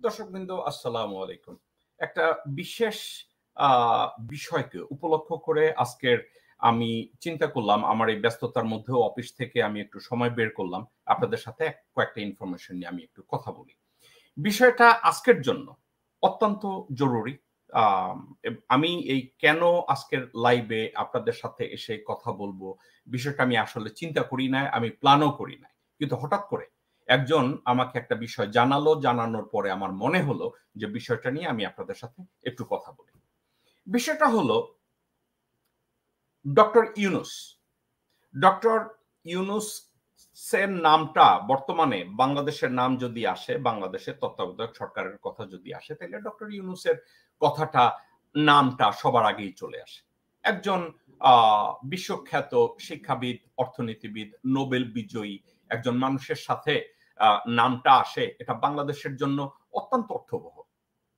দর্শকবৃন্দ আসসালামু আলাইকুম। একটা বিশেষ বিষয়কে উপলক্ষ করে আজকের আমি চিন্তা করলাম আমার এই ব্যস্ততার মধ্যেও অফিস থেকে আমি একটু সময় বের করলাম। আপনাদের সাথে কয়েকটা ইনফরমেশন নিয়ে আমি একটু কথা বলি। বিষয়টা আজকের জন্য অত্যন্ত জরুরি। আম আমি এই কেন আজকের লাইভে আপনাদের সাথে এসে কথা বলবো, বিষয়টা আমি আসলে চিন্তা করি নাই, আমি প্ল্যানও করি নাই। কিন্তু হঠাৎ করে একজন আমাকে একটা বিষয় জানালো, জানানোর পরে আমার মনে হলো যে বিষয়টা নিয়ে আমি আপনাদের সাথে একটু কথা বলি। বিষয়টা হলো ডক্টর ইউনূস। ডক্টর ইউনূসের নামটা বর্তমানে বাংলাদেশের নাম যদি আসে, বাংলাদেশের তত্ত্বাবধায়ক সরকারের কথা যদি আসে, তাহলে ডক্টর ইউনূসের কথাটা, নামটা সবার আগেই চলে আসে। একজন বিশ্বখ্যাত শিক্ষাবিদ, অর্থনীতিবিদ, নোবেল বিজয়ী একজন মানুষের সাথে নামটা আসে, এটা বাংলাদেশের জন্য অত্যন্ত অর্থবহ।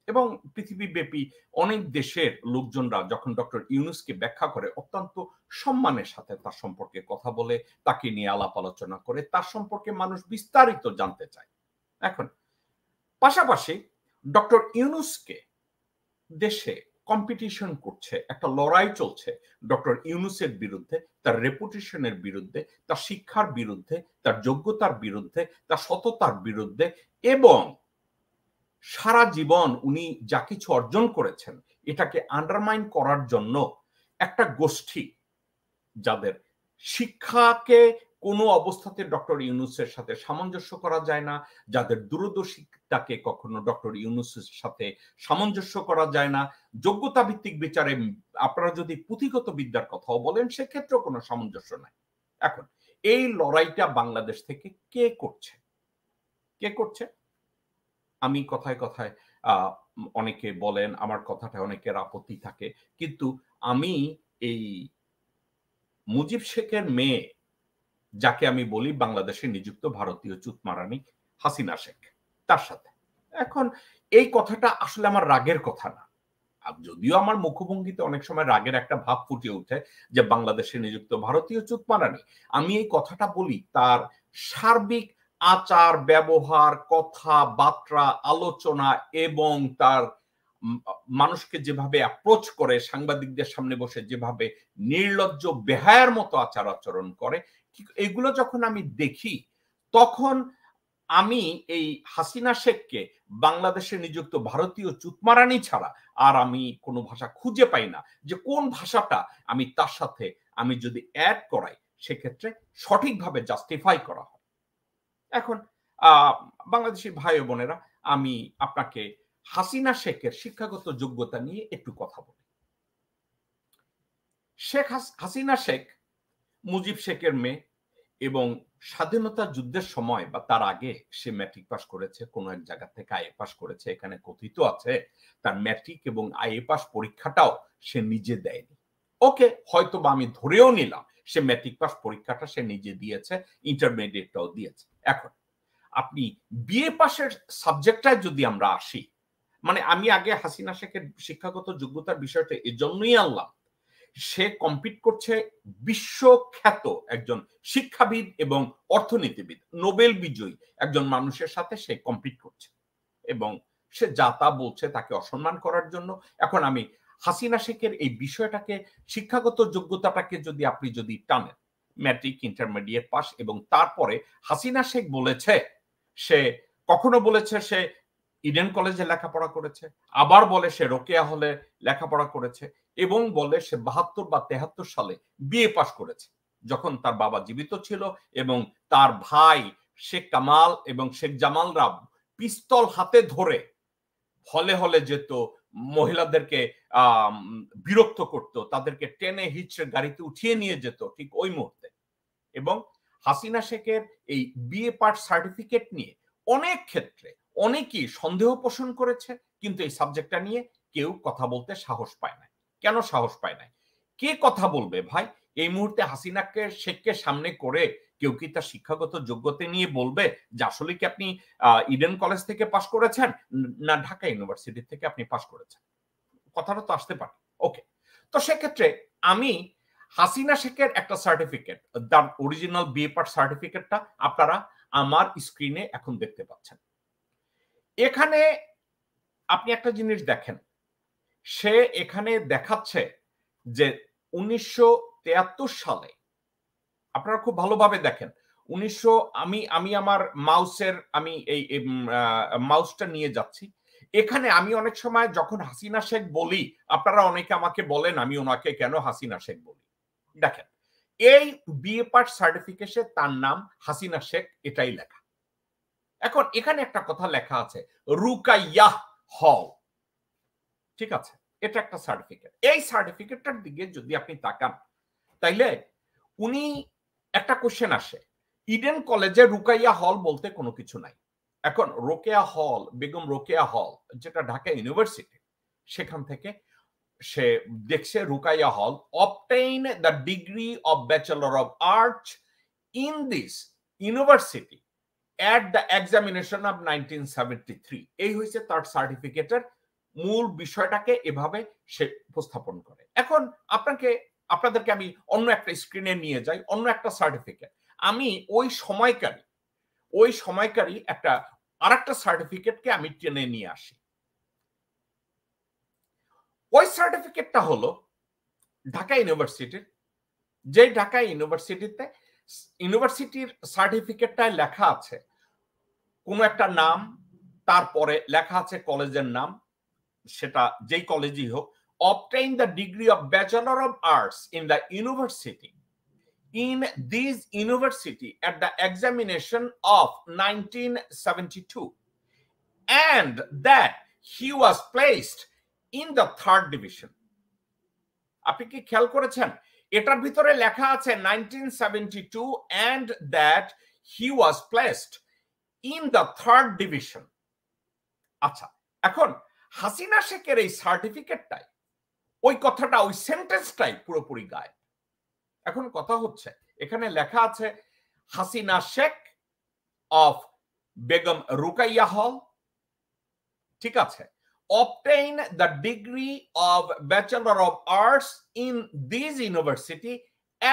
এবং পৃথিবীব্যাপী অনেক দেশের লোকজনরা যখন ডক্টর ইউনূসকে ব্যাখ্যা করে অত্যন্ত সম্মানের সাথে তার সম্পর্কে কথা বলে, তাকে নিয়ে আলাপ আলোচনা করে, তার সম্পর্কে মানুষ বিস্তারিত জানতে চায়। এখন পাশাপাশি ডক্টর ইউনূসকে দেশে কম্পিটিশন করছে, একটা লড়াই চলছে ডক্টর ইউনূসের বিরুদ্ধে, তার রেপুটেশনের বিরুদ্ধে, তার শিক্ষার বিরুদ্ধে, তার যোগ্যতার বিরুদ্ধে, তার সততার বিরুদ্ধে এবং সারা জীবন উনি যা কিছু অর্জন করেছেন এটাকে আন্ডারমাইন করার জন্য একটা গোষ্ঠী, যাদের শিক্ষাকে কোনো অবস্থাতে ডক্টর ইউনূসের সাথে সামঞ্জস্য করা যায় না, যাদের দূরদর্শিতাকে কখনো ডক্টর ইউনূসের সাথে সামঞ্জস্য করা যায় না, যোগ্যতা ভিত্তিক বিচারে আপনারা যদি পুঁথিগত বিদ্যার কথাও বলেন সেক্ষেত্রেও কোনো সামঞ্জস্য নাই। এখন এই লড়াইটা বাংলাদেশ থেকে কে করছে? কে করছে? আমি কথায় কথায় অনেকে বলেন, আমার কথাটায় অনেকের আপত্তি থাকে। কিন্তু আমি এই মুজিব শেখের মেয়ে, যাকে আমি বলি বাংলাদেশে নিযুক্ত ভারতীয় চুতমারানি হাসিনা শেখ, তার সাথে। এখন এই কথাটা আসলে আমার রাগের কথা না। যদিও আমার মুখভঙ্গিতে অনেক সময় রাগের একটা ভাব ফুটে ওঠে যে বাংলাদেশে নিযুক্ত ভারতীয় চুতমারানি। আমি এই কথাটা বলি তার সার্বিক আচার, ব্যবহার, কথাবার্তা, আলোচনা এবং তার মানুষকে যেভাবে অ্যাপ্রোচ করে, সাংবাদিকদের সামনে বসে যেভাবে নির্লজ্জ বেহায়ার মতো আচার-আচরণ করে, ঠিক এগুলো যখন আমি দেখি, তখন আমি এই হাসিনা শেখকে বাংলাদেশে নিযুক্ত ভারতীয় চুতমারানি ছাড়া আর আমি কোনো ভাষা খুঁজে পাই না যে কোন ভাষাটা আমি তার সাথে আমি যদি এড করাই সেক্ষেত্রে সঠিকভাবে জাস্টিফাই করা হয়। এখন বাংলাদেশী ভাই ও বোনেরা, আমি আপনাকে হাসিনা শেখের শিক্ষাগত যোগ্যতা নিয়ে একটু কথা বলি। হাসিনা শেখ মুজিব শেখের মেয়ে এবং স্বাধীনতা যুদ্ধের সময় বা তার আগে সে ম্যাট্রিক পাস করেছে, কোন এক জায়গা থেকে আইএ পাস করেছে। এখানে কথিত আছে তার ম্যাট্রিক এবং আইএ পাস পরীক্ষাটাও সে নিজে দেয়নি। ওকে, হয়তোবা আমি ধরেও নিলাম সে ম্যাট্রিক পাস পরীক্ষাটা সে নিজে দিয়েছে, ইন্টারমিডিয়েটটাও দিয়েছে। এখন আপনি বিএ পাসের সাবজেক্টটায় যদি আমরা আসি, মানে আমি আগে হাসিনা শেখের শিক্ষাগত যোগ্যতার বিষয়টা এজন্যই আনলাম, সে কম্পিট করছে বিশ্বখ্যাত একজন শিক্ষাবিদ এবং অর্থনীতিবিদ, নোবেল বিজয়ী একজন মানুষের সাথে সে কম্পিট করছে এবং সে যা তা বলছে তাকে অসম্মান করার জন্য। এখন আমি হাসিনা শেখের এই বিষয়টাকে, শিক্ষাগত যোগ্যতাটাকে যদি আপনি যদি টানেন, ম্যাট্রিক, ইন্টারমিডিয়েট পাস এবং তারপরে হাসিনা শেখ বলেছে, সে কখনো বলেছে সে ইডেন কলেজে লেখাপড়া করেছে, আবার বলে সে রোকেয়া হলে লেখাপড়া করেছে এবং বলে সে ৭২ বা ৭৩ সালে বিএ পাস করেছে, যখন তার বাবা জীবিত ছিল এবং তার ভাই শেখ কামাল এবং শেখ জামালরা পিস্তল হাতে ধরে হলে হলে যেত, মহিলাদেরকে বিরক্ত করত, তাদেরকে টেনে হিচড়ে গাড়িতে উঠিয়ে নিয়ে যেত ঠিক ওই মুহূর্তে। এবং হাসিনা শেখের এই বিএ পাস সার্টিফিকেট নিয়ে অনেক ক্ষেত্রে অনেকেই সন্দেহ পোষণ করেছে, কিন্তু এই সাবজেক্টটা নিয়ে কেউ কথা বলতে সাহস পায় না। কেন সাহস পায় না? কে কথা বলবে ভাই? এই মুহূর্তে হাসিনাকে শেখকে সামনে করে কেউ কি তার শিক্ষাগত যোগ্যতা নিয়ে বলবে যে আসলে কি আপনি ইডেন কলেজ থেকে পাস করেছেন না ঢাকা ইউনিভার্সিটি থেকে আপনি পাস করেছেন? কথাটা তো আসতে পারে। ওকে, তো সেক্ষেত্রে আমি হাসিনা শেখের একটা সার্টিফিকেট, তার অরিজিনাল বিএ পাস সার্টিফিকেটটা আপনারা আমার স্ক্রিনে এখন দেখতে পাচ্ছেন। এখানে আপনি একটা জিনিস দেখেন, সে এখানে দেখাচ্ছে যে 1973 সালে, আপনারা খুব ভালোভাবে দেখেন, আমি আমার মাউসটা নিয়ে যাচ্ছি। এখানে আমি অনেক সময় যখন হাসিনা শেখ বলি, আপনারা অনেকে আমাকে বলেন আমি ওনাকে কেন হাসিনা শেখ বলি। দেখেন, এই বিএ পাস সার্টিফিকেশনে তার নাম হাসিনা শেখ এটাই লেখা। এখন এখানে একটা কথা লেখা আছে, রুকাইয়াহ হল, ঠিক আছে, এটা একটা সার্টিফিকেট। এই সার্টিফিকেটটার দিকে যদি আপনি তাকান, তাইলে উনি একটা কোশ্চেন আসে, ইডেন কলেজে রুকাইয়া হল বলতে কোনো কিছু নাই। এখন রোকেয়া হল, বেগম রোকেয়া হল, যেটা ঢাকা ইউনিভার্সিটি, সেখান থেকে সে দেখছে রুকাইয়া হল, obtain the degree of bachelor of arts in this university at the examination of 1973। এই হয়েছে তার সার্টিফিকেটের মূল বিষয়টাকে এভাবে সে উপস্থাপন করে। এখন আপনাদেরকে আমি অন্য একটা স্ক্রিনে নিয়ে যাই, অন্য একটা সার্টিফিকেট। আমি ওই সময়কারী একটা আরেকটা সার্টিফিকেটকে আমি টেনে নিয়ে আসি। ওই সার্টিফিকেটটা হলো ঢাকা ইউনিভার্সিটির, যে ঢাকা ইউনিভার্সিটিতে ইউনিভার্সিটির সার্টিফিকেটটায় লেখা আছে কোন একটা নাম, তারপরে লেখা আছে কলেজের নাম, সেটা যেই কলেজই হোক, obtain the degree of Bachelor of Arts in the university in this university at the examination of 1972 and that he was placed in the 3rd division। আপনি কি খেয়াল করেছেন, এটার ভিতরে লেখা আছে 1972 and that he was placed in the 3rd division। আচ্ছা, এখন হাসিনা শেখের এই সার্টিফিকেটটাই ওই কথাটা, ওই সেন্টেন্সটাই পুরোপুরি গায়ে। এখন কথা হচ্ছে, এখানে লেখা আছে হাসিনা শেখ অফ বেগম রুকাইয়া হল, ঠিক আছে, obtain the degree of Bachelor of Arts in this university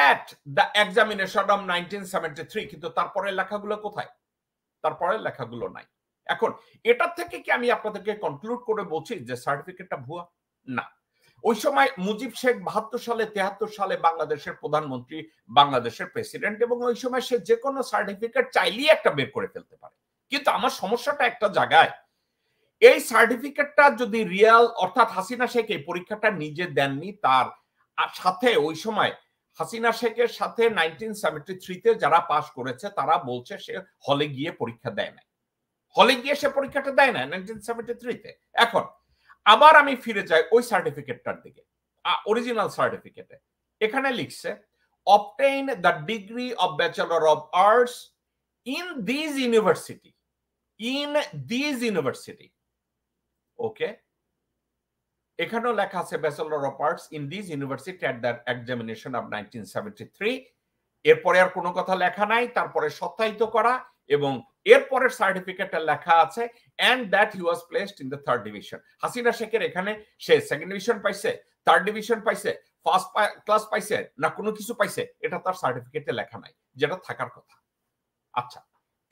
at the examination of 1973। কিন্তু তারপরে লেখাগুলো কোথায়? তারপরে লেখাগুলো নাই। এখন এটার থেকে কি আমি আপনাদেরকে কনক্লুড করে বলছি যে সার্টিফিকেটটা ভুয়া? না। ওই সময় মুজিব শেখ 72 সালে 73 সালে বাংলাদেশের প্রধানমন্ত্রী, বাংলাদেশের প্রেসিডেন্ট, এবং ওই সময় সে যে কোনো সার্টিফিকেট চাইলেই একটা বের করে ফেলতে পারে। কিন্তু আমার সমস্যাটা একটা জায়গায়, এই সার্টিফিকেটটা যদি রিয়াল, অর্থাৎ হাসিনা শেখ এই পরীক্ষাটা নিজে দেননি, তার সাথে ওই সময় হাসিনা শেখের সাথে 1973-তে যারা পাশ করেছে তারা বলছে সে হলে গিয়ে পরীক্ষা দেয় না, হলে গিয়ে সে পরীক্ষাটা দেয় না 1973-তে। এখন আবার আমি ফিরে যাই ওই সার্টিফিকেটটার দিকে, অরিজিনাল সার্টিফিকেটে এখানে লিখছে obtain the degree of Bachelor of Arts in this university, in this university, ওকে, এখানেও লেখা আছে bachelor of arts in this university at the examination of 1973। এরপরে আর কোনো কথা লেখা নাই, তারপরে সত্যায়িত করা, এবং এরপরের সার্টিফিকেটে লেখা আছে and that he was placed in the 3rd division. Hasina শেখের এখানে সে 2nd ডিভিশন পাইছে, 3rd ডিভিশন পাইছে, ফার্স্ট ক্লাস পাইছে, না কোনো কিছু পাইছে, এটা তার সার্টিফিকেটে লেখা নাই, যেটা থাকার কথা। আচ্ছা,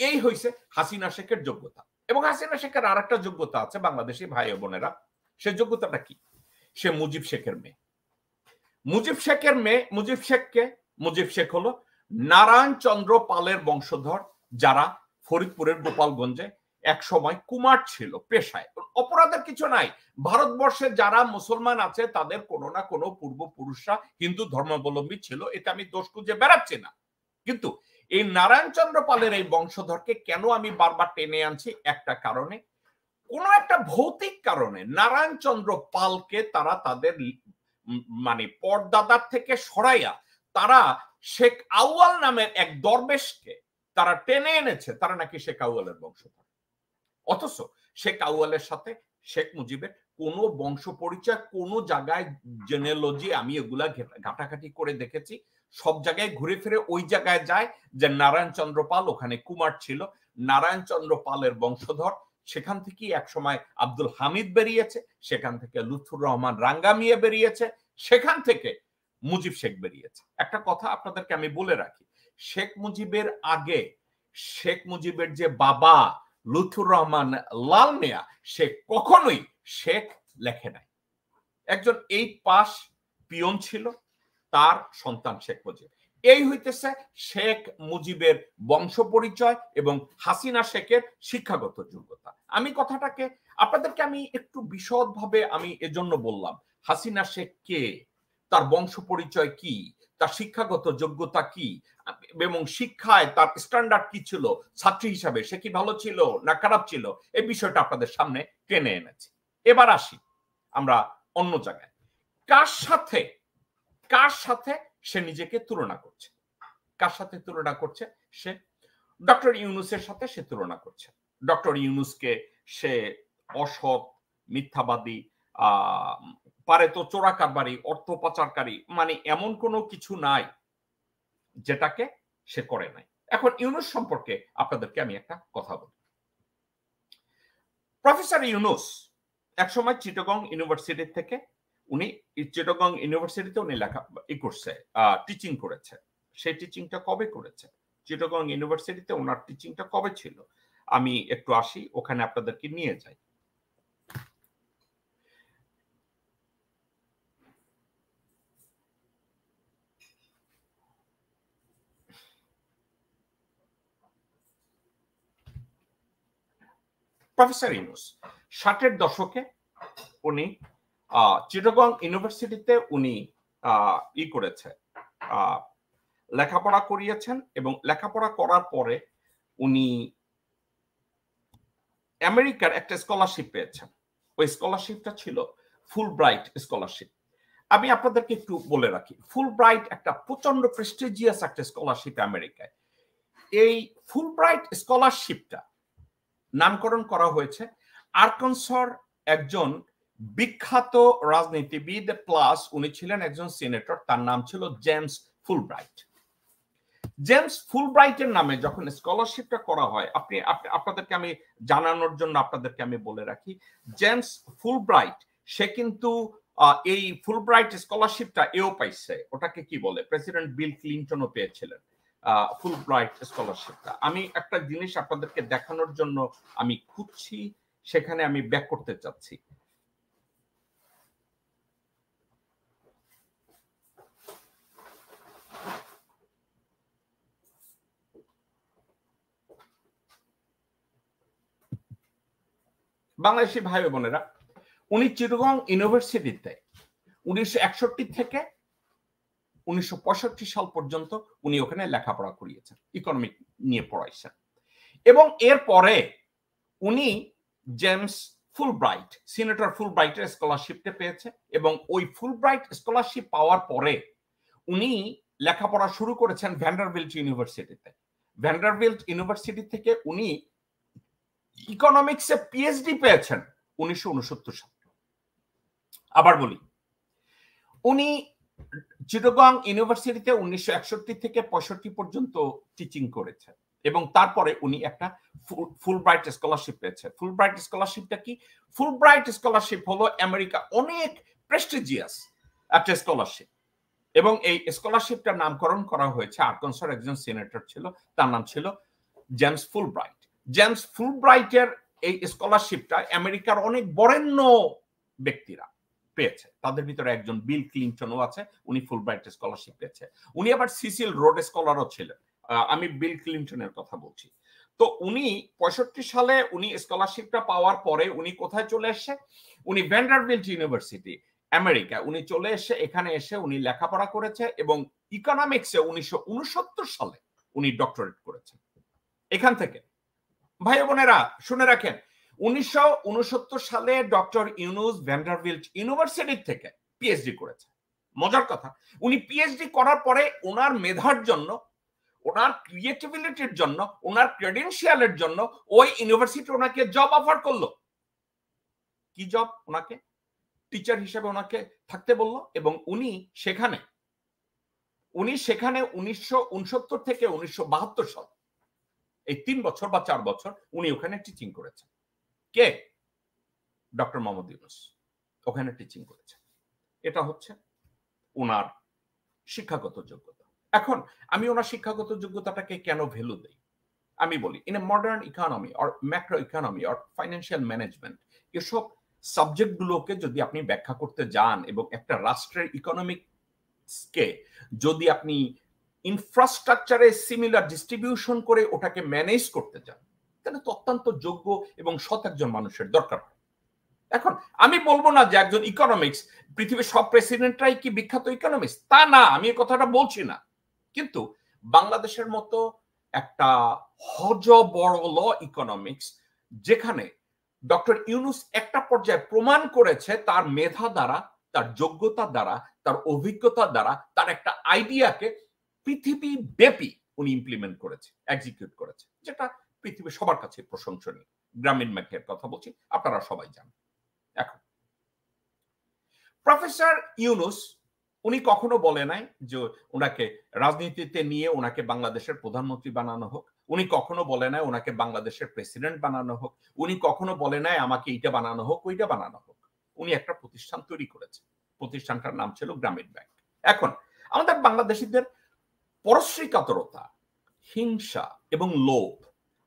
এই হইছে হাসিনা শেখের যোগ্যতা। এবং হাসিনা শেখের আর একটা যোগ্যতা আছে বাংলাদেশি ভাই ও বোনেরা, সে যোগ্যতাটা কি? সে মুজিব শেখের মেয়ে। মুজিব শেখ হলো নারায়ণ চন্দ্র পালের বংশধর, যারা ফরিদপুরের গোপালগঞ্জে এক সময় কুমার ছিল পেশায়। অপরাধের কিছু নাই, ভারতবর্ষে যারা মুসলমান আছে তাদের কোনো না কোনো পূর্বপুরুষরা হিন্দু ধর্মাবলম্বী ছিল, এটা আমি দোষ খুঁজে বেড়াচ্ছি না। কিন্তু এই নারায়ণ চন্দ্র পালের এই বংশধরকে কেন আমি বারবার টেনে আনছি? একটা কারণে, কোন একটা ভৌতিক কারণে নারায়ণ চন্দ্র পালকে তারা তাদের মানে পরদাদার থেকে সরাইয়া তারা শেখ আউয়াল নামের এক দরবেশকে তারা টেনে এনেছে, তারা নাকি শেখ আউয়ালের বংশধর। অথচ শেখ আউয়ালের সাথে শেখ মুজিবের কোন বংশ পরিচয়, কোন জায়গায় জেনেলজি আমি এগুলা ঘাটাঘাটি করে দেখেছি, সব জায়গায় ঘুরে ফিরে ওই জায়গায় যায় যে নারায়ণ চন্দ্র পাল ওখানে কুমার ছিল, নারায়ণ চন্দ্র পালের বংশধর। সেখান থেকে এক সময় আব্দুল হামিদ বেরিয়েছে, সেখান থেকে লুৎফুর রহমান রাঙ্গামিয়া বেরিয়েছে, সেখান থেকে মুজিব শেখ বেরিয়েছে। একটা কথা আপনাদেরকে আমি বলে রাখি, শেখ মুজিবের আগে শেখ মুজিবের যে বাবা লুৎফুর রহমান লাল মিয়া, সে কখনোই শেখ লেখে নাই। একজন 8 পাস পিয়ন ছিল, তার সন্তান শেখ মুজিব। এই হইতেছে শেখ মুজিবের বংশ পরিচয় এবং হাসিনা শেখের শিক্ষাগত যোগ্যতা। আমি কথাটাকে আপনাদেরকে আমি একটু বিশদভাবে আমি এজন্য বললাম, হাসিনা শেখ কে, তার বংশ পরিচয় কি, তার শিক্ষাগত যোগ্যতা কি, এবং শিক্ষায় তার স্ট্যান্ডার্ড কি ছিল, ছাত্রী হিসাবে সে কি ভালো ছিল না খারাপ ছিল, এই বিষয়টা আপনাদের সামনে টেনে এনেছি। এবার আসি আমরা অন্য জায়গায়, কার সাথে সে নিজেকে তুলনা করছে, কার সাথে তুলনা করছে, সে ডক্টর ইউনূসের সাথে সে তুলনা করছে। ডক্টর ইউনূসকে সে অসৎ, মিথ্যাবাদী, পারে তো চোরা কারবারি, অর্থ পাচারকারী, মানে এমন কোনো কিছু নাই যেটাকে সে করে নাই। এখন ইউনূস সম্পর্কে আপনাদেরকে আমি একটা কথা বলি। প্রফেসর ইউনূস একসময় চিটাগং ইউনিভার্সিটি থেকে উনি চিটাগং ইউনিভার্সিটিতে উনি করছে, টিচিং করেছে। সেই টিচিংটা কবে করেছে, চিটাগং ইউনিভার্সিটিতে ওনার টিচিংটা কবে ছিল, আমি একটু আসি, ওখানে আপনাদেরকে নিয়ে যাই। প্রফেসর ইউনূস 60-এর দশকে উনি চিটাগং ইউনিভার্সিটিতে উনি করেছে, লেখাপড়া করিয়েছেন, এবং লেখাপড়া করার পরে উনি আমেরিকার একটা স্কলারশিপ পেয়েছেন। ওই স্কলারশিপটা ছিল ফুলব্রাইট স্কলারশিপ। আমি আপনাদেরকে একটু বলে রাখি, ফুলব্রাইট একটা প্রচন্ড প্রেস্টিজিয়াস একটা স্কলারশিপ আমেরিকায়। এই ফুলব্রাইট স্কলারশিপটা নামকরণ করা হয়েছে আরকানসার একজন বিখ্যাত রাজনীতিবিদ, প্লাস উনি ছিলেন একজন সিনেটর, তার নাম ছিল জেমস ফুলব্রাইট। জেমস ফুলব্রাইটের নামে যখন স্কলারশিপটা করা হয়, আপনাদেরকে আমি জানানোর জন্য আপনাদেরকে আমি বলে রাখি, জেমস ফুলব্রাইট সে কিন্তু এই ফুলব্রাইট স্কলারশিপটা এও পাইছে, ওটাকে কি বলে, প্রেসিডেন্ট বিল ক্লিনটনও পেয়েছিলেন ফুলব্রাইট স্কলারশিপটা। আমি একটা জিনিস আপনাদেরকে দেখানোর জন্য আমি খুঁজছি, সেখানে আমি ব্যাক করতে চাচ্ছি। বাংলাদেশি ভাই বোনেরা, উনি চিটাগং ইউনিভার্সিটিতে 1961 থেকে 1965 সাল পর্যন্ত উনি ওখানে লেখাপড়া করিয়েছেন, ইকোনমিক নিয়ে পড়াইছেন। এবং এরপরে উনি জেমস ফুলব্রাইট, সিনেটর ফুলব্রাইটের স্কলারশিপটা পেয়েছে, এবং ওই ফুলব্রাইট স্কলারশিপ পাওয়ার পরে উনি লেখাপড়া শুরু করেছেন ভ্যান্ডারবিল্ট ইউনিভার্সিটিতে। ভ্যান্ডারবিল্ট ইউনিভার্সিটি থেকে উনি ইকোনমিক্সে পিএইচডি পেয়েছেন 1969 সালে। আবার বলি, উনি চিটাগং ইউনিভার্সিটিতে 1961 থেকে 65 পর্যন্ত টিচিং করেছেন, এবং তারপরে উনি একটা ফুলব্রাইট স্কলারশিপ পেয়েছে। ফুলব্রাইট স্কলারশিপটা কি? ফুলব্রাইট স্কলারশিপ হলো আমেরিকা অনেক প্রেস্টিজিয়াস একটা স্কলারশিপ, এবং এই স্কলারশিপটার নামকরণ করা হয়েছে আরকানসার একজন সিনেটর ছিল, তার নাম ছিল জেমস ফুলব্রাইট। জেমস ফুলব্রাইটের এই স্কলারশিপটা আমেরিকার অনেক বরেণ্য ব্যক্তিরা পেয়েছে, তাদের ভিতরে একজন বিল ক্লিনটনও আছে, উনি ফুলব্রাইট স্কলারশিপ পেয়েছে। উনি আবার সিসিল রোড স্কলারও ছিলেন, আমি বিল ক্লিনটনের কথা বলছি। তো উনি 65 সালে উনি স্কলারশিপটা পাওয়ার পরে উনি কোথায় চলে এসে, উনি ভ্যান্ডারবিল্ট ইউনিভার্সিটি আমেরিকা উনি চলে এসে এখানে এসে উনি লেখাপড়া করেছে, এবং ইকোনমিক্সে 1969 সালে উনি ডক্টরেট করেছেন। এখান থেকে ভাই বোনেরা শুনে রাখেন, 1969 সালে ডক্টর ইউনূস ভ্যান্ডারবিল্ট ইউনিভার্সিটি থেকে পিএইচডি করেছে। মজার কথা, উনি পিএইচডি করার পরে ওনার মেধার জন্য, ওনার ক্রিয়েটিভিটির জন্য, ওনার ক্রেডেনশিয়ালের জন্য ওই ইউনিভার্সিটি ওনাকে জব অফার করলো। কি জব? ওনাকে টিচার হিসেবে ওনাকে থাকতে বললো, এবং উনি সেখানে 1969 থেকে 1972 সাল, এই 3 বছর বা 4 বছর উনি ওখানে টিচিং করেছেন। কে? ডক্টর মোহাম্মদ ইউনূস ওখানে টিচিং করেছেন। এটা হচ্ছে ওনার শিক্ষাগত যোগ্যতা। এখন আমি ওনার শিক্ষাগত যোগ্যতাটাকে কেন ভ্যালু দেই আমি বলি, in a modern economy or macro economy or financial management, এসব সাবজেক্টগুলোকে যদি আপনি ব্যাখ্যা করতে যান এবং একটা রাষ্ট্রের ইকোনমিক্সকে যদি আপনি ইনফ্রাস্ট্রাকচারে সিমিলার ডিস্ট্রিবিউশন করে ওটাকে ম্যানেজ করতে যান, তাহলে তো অত্যন্ত যোগ্য এবং সৎ একজন মানুষের দরকার হয়। এখন আমি বলবো না যে একজন ইকোনমিক্স, পৃথিবীর সব প্রেসিডেন্টরাই কি বিখ্যাত ইকোনমিক্স, তা না, আমি এই কথাটা বলছি না। কিন্তু বাংলাদেশের মতো একটা হযবরল ইকোনমিক্স, যেখানে ডক্টর ইউনূস একটা পর্যায়ে প্রমাণ করেছে তার মেধা দ্বারা, তার যোগ্যতা দ্বারা, তার অভিজ্ঞতা দ্বারা, তার একটা আইডিয়াকে পৃথিবী ব্যাপী উনি ইমপ্লিমেন্ট করেছে, এক্সিকিউট করেছে, যেটা পৃথিবীর সবার কাছে প্রশংসনীয়। গ্রামীণ ব্যাংকের কথা বলছি, আপনারা সবাই জানেন। এখন প্রফেসর ইউনূস উনি কখনো বলে নাই যে ওনাকে রাজনীতিতে নিয়ে ওনাকে বাংলাদেশের প্রধানমন্ত্রী বানানো হোক, উনি কখনো বলে নাই ওনাকে বাংলাদেশের প্রেসিডেন্ট বানানো হোক, উনি কখনো বলে নাই আমাকে এইটা বানানো হোক ওইটা বানানো হোক। উনি একটা প্রতিষ্ঠান তৈরি করেছে, প্রতিষ্ঠানটার নাম ছিল গ্রামীণ ব্যাংক। এখন আমাদের বাংলাদেশিদের পরশ্রীকাতরতা, হিংসা এবং লোভ,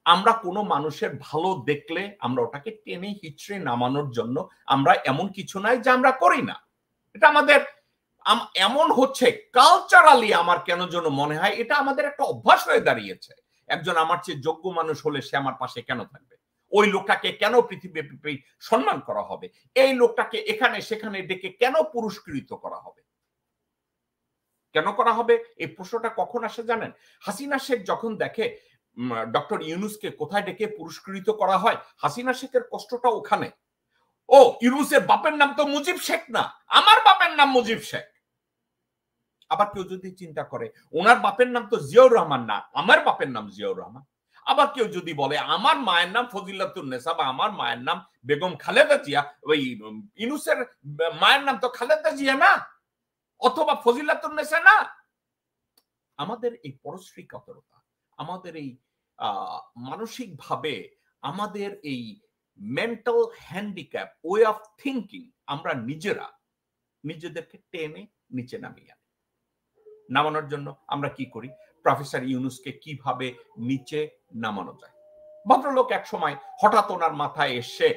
আমরা কোনো মানুষের ভালো দেখলে আমরা ওটাকে টেনে হিচড়ে নামানোর জন্য আমরা এমন কিছু নাই যে আমরা করি না। এটা আমাদের এমন হচ্ছে কালচারালি, আমার কেন যেন মনে হয় এটা আমাদের একটা অভ্যাস হয়ে দাঁড়িয়েছে। একজন আমার চেয়ে যোগ্য মানুষ হলে সে আমার পাশে কেন থাকবে, ওই লোকটাকে কেন পৃথিবীব্যাপী সম্মান করা হবে, এই লোকটাকে এখানে সেখানে ডেকে কেন পুরস্কৃত করা হবে, কেন করা হবে? এই প্রশ্নটা কখন আসে জানেন? হাসিনা শেখ যখন দেখে ডক্টর ইউনূসকে কোথায় ডেকে পুরস্কৃত করা হয়, হাসিনা শেখের কষ্টটা ওখানে। ও, ইউনূসের বাপের নাম তো মুজিব শেখ না, আমার বাপের নাম মুজিব শেখ। আবার কেউ যদি চিন্তা করে ওনার বাপের নাম তো জিয়াউর রহমান না, আমার বাপের নাম জিয়াউর রহমান। আবার কেউ যদি বলে আমার মায়ের নাম ফজিলাতুন্নেসা বা আমার মায়ের নাম বেগম খালেদা জিয়া, ওই ইউনূসের মায়ের নাম তো খালেদা জিয়া না, অথবা ফজিলাতুন্নেসা না। আমাদের এই পরশ্রীকাতরতা, আমাদের এই মানসিকভাবে আমাদের এই mental handicap, way of thinking, আমরা নিজেরা নিজেদেরকে টেনে নিচে নামিয়ে আনি। নামানোর জন্য আমরা কি করি? প্রফেসর ইউনূসকে কিভাবে নিচে নামানো যায়। ভদ্রলোক এক সময় হঠাৎ ওনার মাথায় এসে,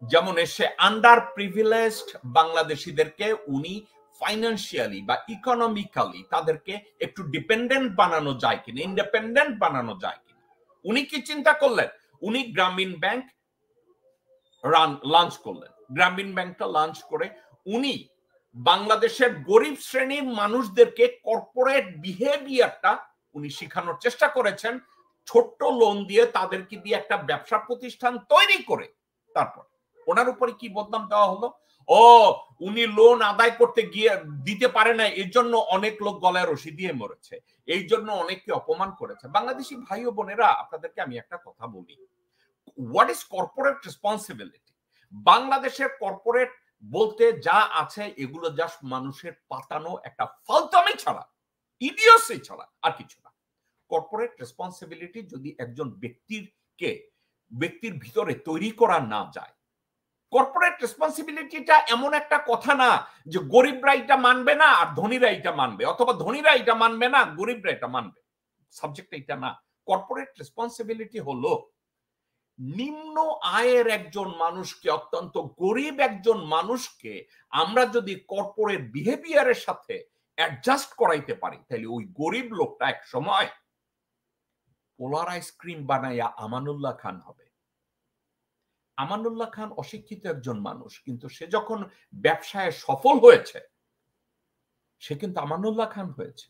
যেমন এসে আন্ডার প্রিভিলেজড বাংলাদেশিদেরকে উনি ফাইন্যান্সিয়ালি বা ইকোনমিক্যালি তাদেরকে একটু ডিপেন্ডেন্ট বানানো যায় কিনা, ইন্ডিপেন্ডেন্ট বানানো যায় কিনা, উনি কি চিন্তা করলেন? উনি গ্রামীণ ব্যাংক লঞ্চ করলেন। গ্রামীণ ব্যাংকটা লঞ্চ করে উনি বাংলাদেশের গরিব শ্রেণীর মানুষদেরকে কর্পোরেট বিহেভিয়ারটা উনি শেখানোর চেষ্টা করেছেন, ছোট্ট লোন দিয়ে তাদেরকে দিয়ে একটা ব্যবসা প্রতিষ্ঠান তৈরি করে। তারপর ওনার উপরে কি বদনাম দেওয়া হলো? ও, উনি লোন আদায় করতে গিয়ে দিতে পারে না, এর জন্য অনেক লোক গলায় রশি দিয়ে মরেছে, এই জন্য অনেককে অপমান করেছে। বাংলাদেশি ভাই ও বোনেরা, আপনাদেরকে আমি একটা কথা বলি, হোয়াট ইজ কর্পোরেট রেসপন্সিবিলিটি? বাংলাদেশের কর্পোরেট বলতে যা আছে এগুলো জাস্ট মানুষের পাতানো একটা ফালতামি ছাড়া, ইডিয়সি ছাড়া আর কিছু না। কর্পোরেট রেসপন্সিবিলিটি যদি একজন ব্যক্তির ভিতরে তৈরি করা না যায়, কর্পোরেট রেসপন্সিবিলিটিটা এমন একটা কথা না যে গরিবরা এটা মানবে না আর ধনীরা এটা মানবে, অথবা ধনীরা এটা মানবে না গরিবরা এটা মানবে। সাবজেক্ট এটা না। কর্পোরেট রেসপন্সিবিলিটি হলো নিম্ন আয়ের একজন মানুষকে, অত্যন্ত গরিব একজন মানুষকে আমরা যদি কর্পোরেট বিহেভিয়ারের সাথে অ্যাডজাস্ট করাইতে পারি, তাহলে ওই গরিব লোকটা এক সময় পোলার আইসক্রিম বানাইয়া আমানুল্লাহ খান হবে। আমানুল্লাহ খান অশিক্ষিত একজন মানুষ, কিন্তু সে যখন ব্যবসায় সফল হয়েছে, সে কিন্তু আমানুল্লাহ খান হয়েছে।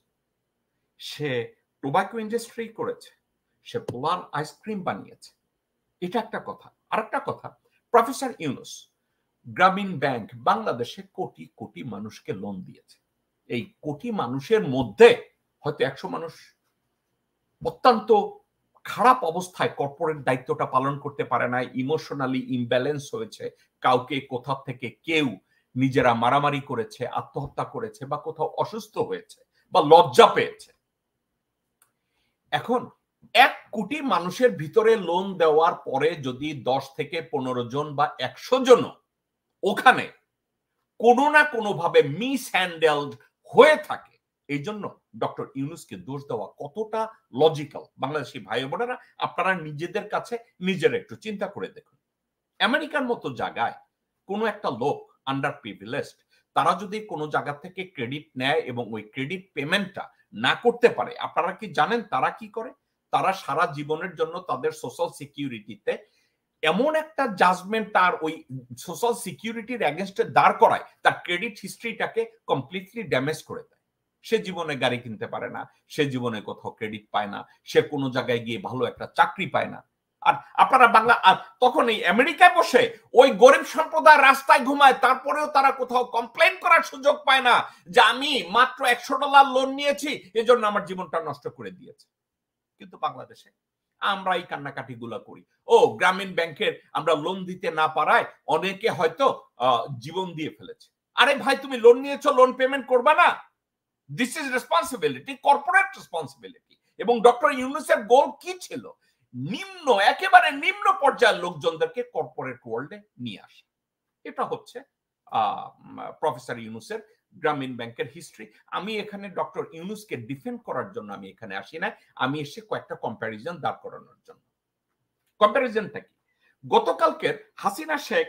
সে টোবাকো ইন্ডাস্ট্রি করেছে, সে পোলার আইসক্রিম বানিয়েছে। এটা একটা কথা। আরেকটা কথা, প্রফেসর ইউনূস গ্রামীণ ব্যাংক বাংলাদেশে কোটি কোটি মানুষকে লোন দিয়েছে। এই কোটি মানুষের মধ্যে হয়তো 100 মানুষ অত্যন্ত খারাপ অবস্থায় কর্পোরেট দায়িত্বটা পালন করতে পারে না, ইমোশনালি ইমব্যালেন্স হয়েছে, কাউকে কোথা থেকে কেউ নিজেরা মারামারি করেছে, আত্মহত্যা করেছে, বা কোথাও অসুস্থ হয়েছে বা লজ্জা পেয়েছে। এখন 1 কোটি মানুষের ভিতরে লোন দেওয়ার পরে যদি 10 থেকে 15 জন বা 100 জন ওখানে কোনো না কোনো ভাবে মিসহ্যান্ডেলড হয়ে থাকে, এই জন্য ডক্টর ইউনূসকে দোষ দেওয়া কতটা লজিক্যাল? বাংলাদেশি ভাই বোনেরা, আপনারা নিজেদের কাছে নিজেরা একটু চিন্তা করে দেখুন। আমেরিকার মতো জায়গায় কোনো একটা লোক আন্ডার প্রিভিলেজড তারা যদি কোনো জায়গা থেকে ক্রেডিট নেয় এবং ওই ক্রেডিট পেমেন্টটা না করতে পারে, আপনারা কি জানেন তারা কি করে? তারা সারা জীবনের জন্য তাদের সোশ্যাল সিকিউরিটিতে এমন একটা জাজমেন্ট তার ওই সোশ্যাল সিকিউরিটির এগেনস্টে দাঁড় করায়, তার ক্রেডিট হিস্ট্রিটাকে কমপ্লিটলি ড্যামেজ করে দেয়। সে জীবনে গাড়ি কিনতে পারে না, সে জীবনে কোথাও ক্রেডিট পায় না, সে কোনো জায়গায় গিয়ে ভালো একটা চাকরি পায় না। আর আপনারা বাংলা আর তখন এই আমেরিকায় বসে ওই গরিব সম্প্রদায় রাস্তায় ঘুমায়, তারপরেও তারা কোথাও কমপ্লেন করার সুযোগ পায় না যে আমি মাত্র $100 লোন নিয়েছি, এজন্য আমার জীবনটা নষ্ট করে দিয়েছে। কিন্তু বাংলাদেশে আমরা এই কান্নাকাটি গুলা করি, ও গ্রামীণ ব্যাংকের আমরা লোন দিতে না পারায় অনেকে হয়তো জীবন দিয়ে ফেলেছে। আরে ভাই, তুমি লোন নিয়েছো, লোন পেমেন্ট করবা না? This is responsibility, corporate responsibility. এবং ডক্টর ইউনূসের গোল কি ছিল? নিম্ন, একেবারে নিম্ন পর্যায়ের লোকজনদেরকে কর্পোরেট ওয়ার্ল্ডে নিয়ে আসে। এটা হচ্ছে প্রফেসর ইউনূসের গ্রামীণ ব্যাংকের হিস্ট্রি। আমি এখানে ডক্টর ইউনূসকে ডিফেন্ড করার জন্য আমি এখানে আসি না, আমি এসে কয়েকটা কম্প্যারিজন দাঁড় করানোর জন্য। কম্প্যারিজনটা কি? গতকালকের হাসিনা শেখ,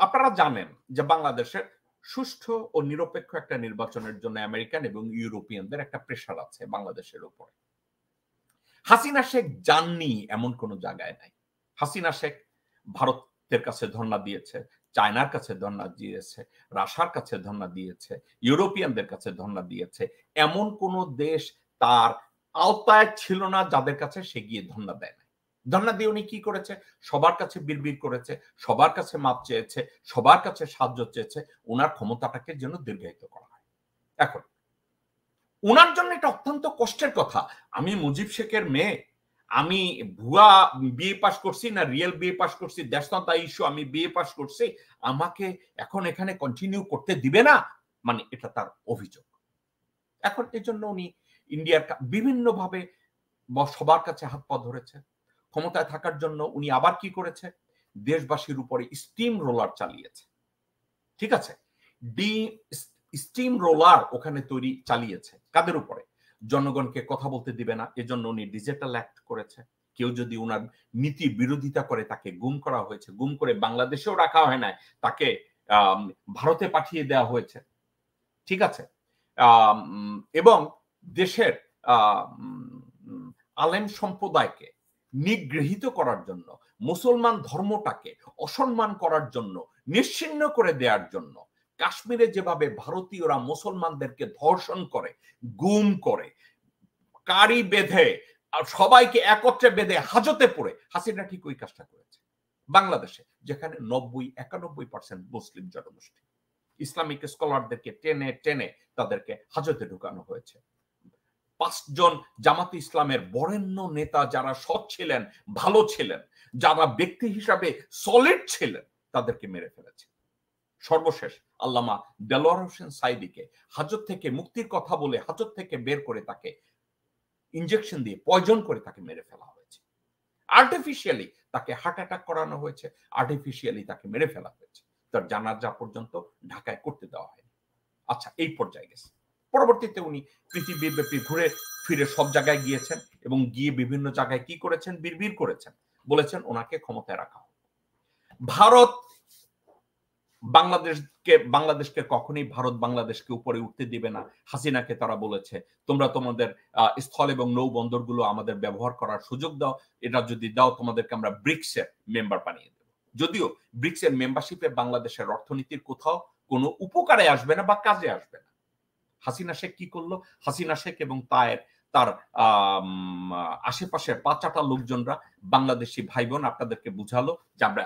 আপনারা জানেন যে বাংলাদেশের সুষ্ঠু ও নিরপেক্ষ একটা নির্বাচনের জন্য আমেরিকান এবং ইউরোপিয়ানদের একটা প্রেশার আছে বাংলাদেশের উপরে। হাসিনা শেখ যাননি এমন কোন জায়গায় নাই। হাসিনা শেখ ভারতের কাছে ধর্ণা দিয়েছে, চায়নার কাছে ধর্ণা দিয়েছে, রাশিয়ার কাছে ধর্ণা দিয়েছে, ইউরোপিয়ানদের কাছে ধর্ণা দিয়েছে। এমন কোন দেশ তার আওতায় ছিল না যাদের কাছে সে গিয়ে ধর্ণা দেয় না। ধর্ণা দিয়ে উনি কি করেছে? সবার কাছে বিড়বিড় করেছে, সবার কাছে মাপ চেয়েছে, সবার কাছে সাহায্য চেয়েছে, ওনার ক্ষমতাটাকে যেন দীর্ঘায়িত করা হয়। এখন উনার জন্য এটা অত্যন্ত কষ্টের কথা। আমি মুজিব শেখের মেয়ে, আমি ভুয়া বিএ পাস করছি না রিয়েল বিএ পাস করছি, দ্যাটস নট দ্য ইস্যু। আমি বিএ পাস করছি, আমাকে এখন এখানে কন্টিনিউ করতে দিবে না, মানে এটা তার অভিযোগ। এখন এই জন্য উনি ইন্ডিয়ার বিভিন্ন ভাবে সবার কাছে হাত পা ধরেছে। ক্ষমতায় থাকার জন্য উনি আবার কি করেছে? দেশবাসীর উপরে স্টিম রোলার চালিয়েছে। ঠিক আছে, স্টিম রোলার ওখানে তৈরি চালিয়েছে কাদের উপরে? জনগণকে কথা বলতে দিবে না, এজন্য উনি ডিজিটাল অ্যাক্ট করেছে। কেউ যদি উনার নীতি বিরোধিতা করে তাকে গুম করা হয়েছে, গুম করে বাংলাদেশেও রাখা হয় না, তাকে ভারতে পাঠিয়ে দেওয়া হয়েছে। ঠিক আছে, এবং দেশের আলেম সম্প্রদায়কে নিগৃহীত করার জন্য, মুসলমান ধর্মটাকে অসম্মান করার জন্য, নিশ্চিহ্ন করে দেওয়ার জন্য কাশ্মীরে যেভাবে ভারতীয়রা মুসলমানদেরকে ধর্ষণ করে, গুম করে, কারি বেঁধে, সবাইকে একত্রে বেঁধে হাজতে পড়ে, হাসিনা ঠিক ওই কাজটা করেছে বাংলাদেশে, যেখানে 90-91% মুসলিম জনগোষ্ঠী। ইসলামিক স্কলারদেরকে টেনে টেনে তাদেরকে হাজতে ঢুকানো হয়েছে। 5 জন জামাতে ইসলামের বরেণ্য নেতা যারা সৎ ছিলেন, ভালো ছিলেন, যারা ব্যক্তি হিসাবে সলিড ছিলেন, তাদেরকে মেরে ফেলেছে। সর্বশেষ আল্লামা দেলোয়ার হোসেন সাইদিকে হাজত থেকে মুক্তির কথা বলে হাজত থেকে বের করে তাকে ইনজেকশন দিয়ে পয়জন করে তাকে মেরে ফেলা হয়েছে। আর্টিফিশিয়ালি তাকে হার্ট অ্যাটাক করানো হয়েছে, আর্টিফিশিয়ালি তাকে মেরে ফেলা হয়েছে। তার জানাজা পর্যন্ত ঢাকায় করতে দেওয়া হয়নি। আচ্ছা, এই পর্যায়ে গেছে। পরবর্তীতে উনি পৃথিবীব্যাপী ঘুরে ফিরে সব জায়গায় গিয়েছেন এবং গিয়ে বিভিন্ন জায়গায় কি করেছেন? বিড়বিড় করেছেন, বলেছেন ওনাকে ক্ষমতায় রাখা হোক। ভারত বাংলাদেশকে কখনোই ভারত বাংলাদেশকে উপরে উঠতে দিবে না। হাসিনাকে তারা বলেছে তোমরা তোমাদের স্থল এবং নৌ বন্দরগুলো আমাদের ব্যবহার করার সুযোগ দাও, এটা যদি দাও তোমাদেরকে আমরা ব্রিক্সের মেম্বার বানিয়ে দেব। যদিও ব্রিক্সের মেম্বারশিপে বাংলাদেশের অর্থনীতির কোথাও কোনো উপকারে আসবে না বা কাজে আসবে না। হাসিনা শেখ কি করলো? হাসিনা শেখ এবং তার আশেপাশের 5-8টা লোকজনরা বাংলাদেশি ভাই বোন আপনাদেরকে বুঝালো যে আমরা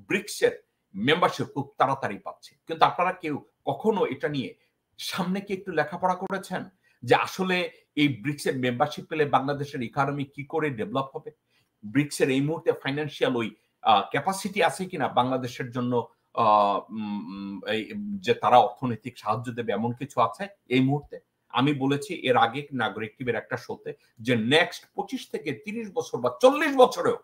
ব্রিক্সের মেম্বারশিপ খুব তাড়াতাড়ি পাচ্ছি। কিন্তু আপনারা কেউ কখনো এটা নিয়ে সামনে কি একটু লেখাপড়া করেছেন যে আসলে এই ব্রিক্সের মেম্বারশিপ পেলে বাংলাদেশের ইকোনমি কি করে ডেভেলপ হবে? ব্রিক্সের এই মুহূর্তে ফাইন্যান্সিয়াল ওই ক্যাপাসিটি আছে কিনা বাংলাদেশের জন্য যে তারা অর্থনৈতিক সাহায্য দেবে, এমন কিছু আছে এই মুহূর্তে? আমি বলেছি এর আগে নাগরিক টিভির একটা শোতে যে নেক্সট 25 থেকে 30 বছর বা 40 বছরেও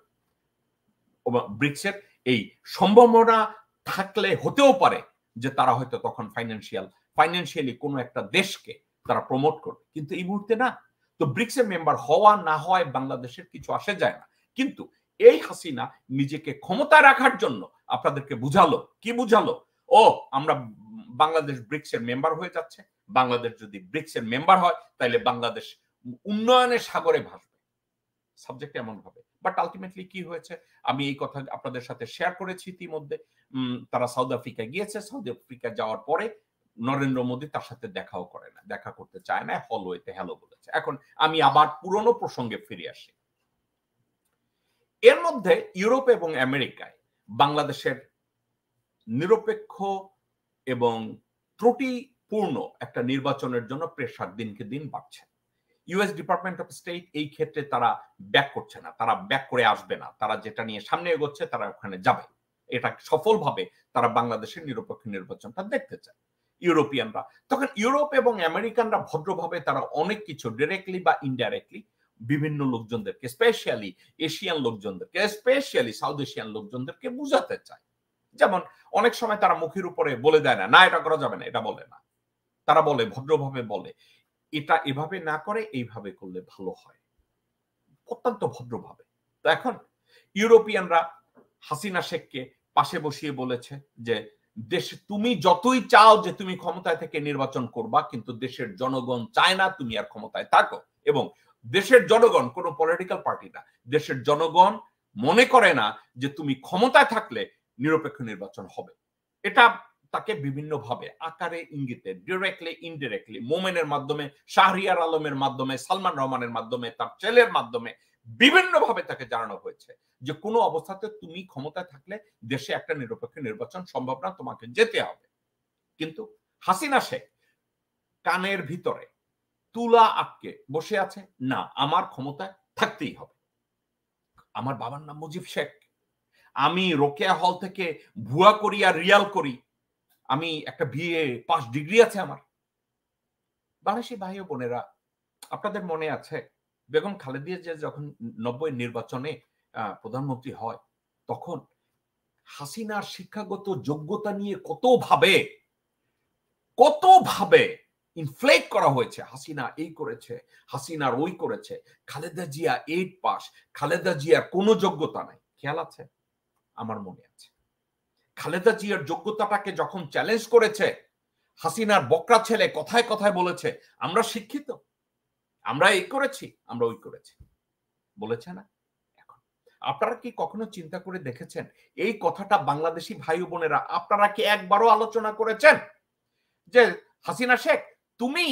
ব্রিক্সের এই সম্ভাবনা থাকলে হতেও পারে যে তারা হয়তো তখন ফাইন্যান্সিয়ালি কোনো একটা দেশকে তারা প্রমোট করবে, কিন্তু এই মুহূর্তে না। তো ব্রিক্সের মেম্বার হওয়া না হয় বাংলাদেশের কিছু আসে যায় না, কিন্তু এই হাসিনা নিজেকে ক্ষমতায় রাখার জন্য আপনাদেরকে বুঝালো, কি বুঝালো? ও আমরা বাংলাদেশ ব্রিক্স এর মেম্বার হয়ে যাচ্ছে, বাংলাদেশ যদি ব্রিক্স এর মেম্বার হয় তাহলে বাংলাদেশ উন্নয়নের সাগরে ভাসবে। সাবজেক্ট এমন হবে, বাট আলটিমেটলি কি হয়েছে আমি এই কথা আপনাদের সাথে শেয়ার করেছি ইতিমধ্যে। তারা সাউথ আফ্রিকা গিয়েছে, সাউথ আফ্রিকা যাওয়ার পরে নরেন্দ্র মোদী তার সাথে দেখাও করে না, দেখা করতে চায় না, হলওয়েতে হ্যালো বলেছে। এখন আমি আবার পুরনো প্রসঙ্গে ফিরে আসি। এর মধ্যে ইউরোপ এবং আমেরিকায় বাংলাদেশের নিরপেক্ষ এবং ত্রুটিপূর্ণ একটা নির্বাচনের জন্য প্রেসার দিনকে দিন বাড়ছে। ইউএস ডিপার্টমেন্ট অফ স্টেট এই ক্ষেত্রে তারা ব্যাক করছে না, তারা ব্যাক করে আসবে না, তারা যেটা নিয়ে সামনে এগোচ্ছে তারা ওখানে যাবে। এটা সফলভাবে তারা বাংলাদেশের নিরপেক্ষ নির্বাচনটা দেখতে চায় ইউরোপিয়ানরা। তখন ইউরোপ এবং আমেরিকানরা ভদ্রভাবে তারা অনেক কিছু ডিরেক্টলি বা ইনডাইরেক্টলি বিভিন্ন লোকজনদেরকে, স্পেশালি এশিয়ান লোকজনদেরকে, স্পেশালি সাউথ এশিয়ান লোকজনদেরকে বুঝাতে চায়। যেমন অনেক সময় তারা মুখের উপরে বলে দেয় না, না এটা করা যাবে না, এটা বলে না, তারা বলে ভদ্রভাবে বলে এটা এভাবে না করে এইভাবে করলে ভালো হয়, অত্যন্ত ভদ্রভাবে। তো এখন ইউরোপিয়ানরা হাসিনা শেখকে পাশে বসিয়ে বলেছে যে দেশে তুমি যতই চাও যে তুমি ক্ষমতায় থেকে নির্বাচন করবা, কিন্তু দেশের জনগণ চায় না তুমি আর ক্ষমতায় থাকো। এবং দেশের জনগণ কোনো পলিটিক্যাল পার্টি না, দেশের জনগণ মনে করে না যে তুমি ক্ষমতায় থাকলে নিরপেক্ষ নির্বাচন হবে। এটা তাকে বিভিন্নভাবে আকারে ইঙ্গিতে, ডিরেক্টলি ইনডিরেক্টলি, মোমেনের মাধ্যমে, শাহরিয়ার আলমের মাধ্যমে, সালমান রহমানের মাধ্যমে, তার ছেলের মাধ্যমে বিভিন্নভাবে তাকে জানানো হয়েছে যে কোনো অবস্থাতে তুমি ক্ষমতায় থাকলে দেশে একটা নিরপেক্ষ নির্বাচন সম্ভব না, তোমাকে যেতে হবে। কিন্তু হাসিনা শেখ কানের ভিতরে তুলা আটকে বসে আছে, না আমার ক্ষমতায় থাকতেই হবে। আমার বাবার নাম মুজিব শেখ, আমি রোকেয়া হল থেকে ভুয়া করি আর রিয়াল করি, আমি একটা বিএ পাস ডিগ্রি আছে আমার। বাংলাদেশি ভাই ও বোনেরা, আপনাদের মনে আছে বেগম খালেদা জিয়া যখন 90 নির্বাচনে প্রধানমন্ত্রী হয়, তখন হাসিনার শিক্ষাগত যোগ্যতা নিয়ে কত ভাবে ইনফ্লেট করা হয়েছে। হাসিনা এই করেছে, হাসিনার ওই করেছে, খালেদা জিয়া 8 পাস, খালেদা জিয়ার কোনো যোগ্যতা নাই। খেয়াল আছে? আমার মনে আছে। খালেদা জিয়ার যোগ্যতাটাকে যখন চ্যালেঞ্জ করেছে, হাসিনার বকরা ছেলে কথায় কথায় বলেছে আমরা শিক্ষিত, আমরা এই করেছি, আমরা ওই করেছি, বলেছে না? এখন আপনারা কি কখনো চিন্তা করে দেখেছেন এই কথাটা বাংলাদেশি ভাই বোনেরা আপনারা কি একবারও আলোচনা করেছেন যে হাসিনা শেখ তুমি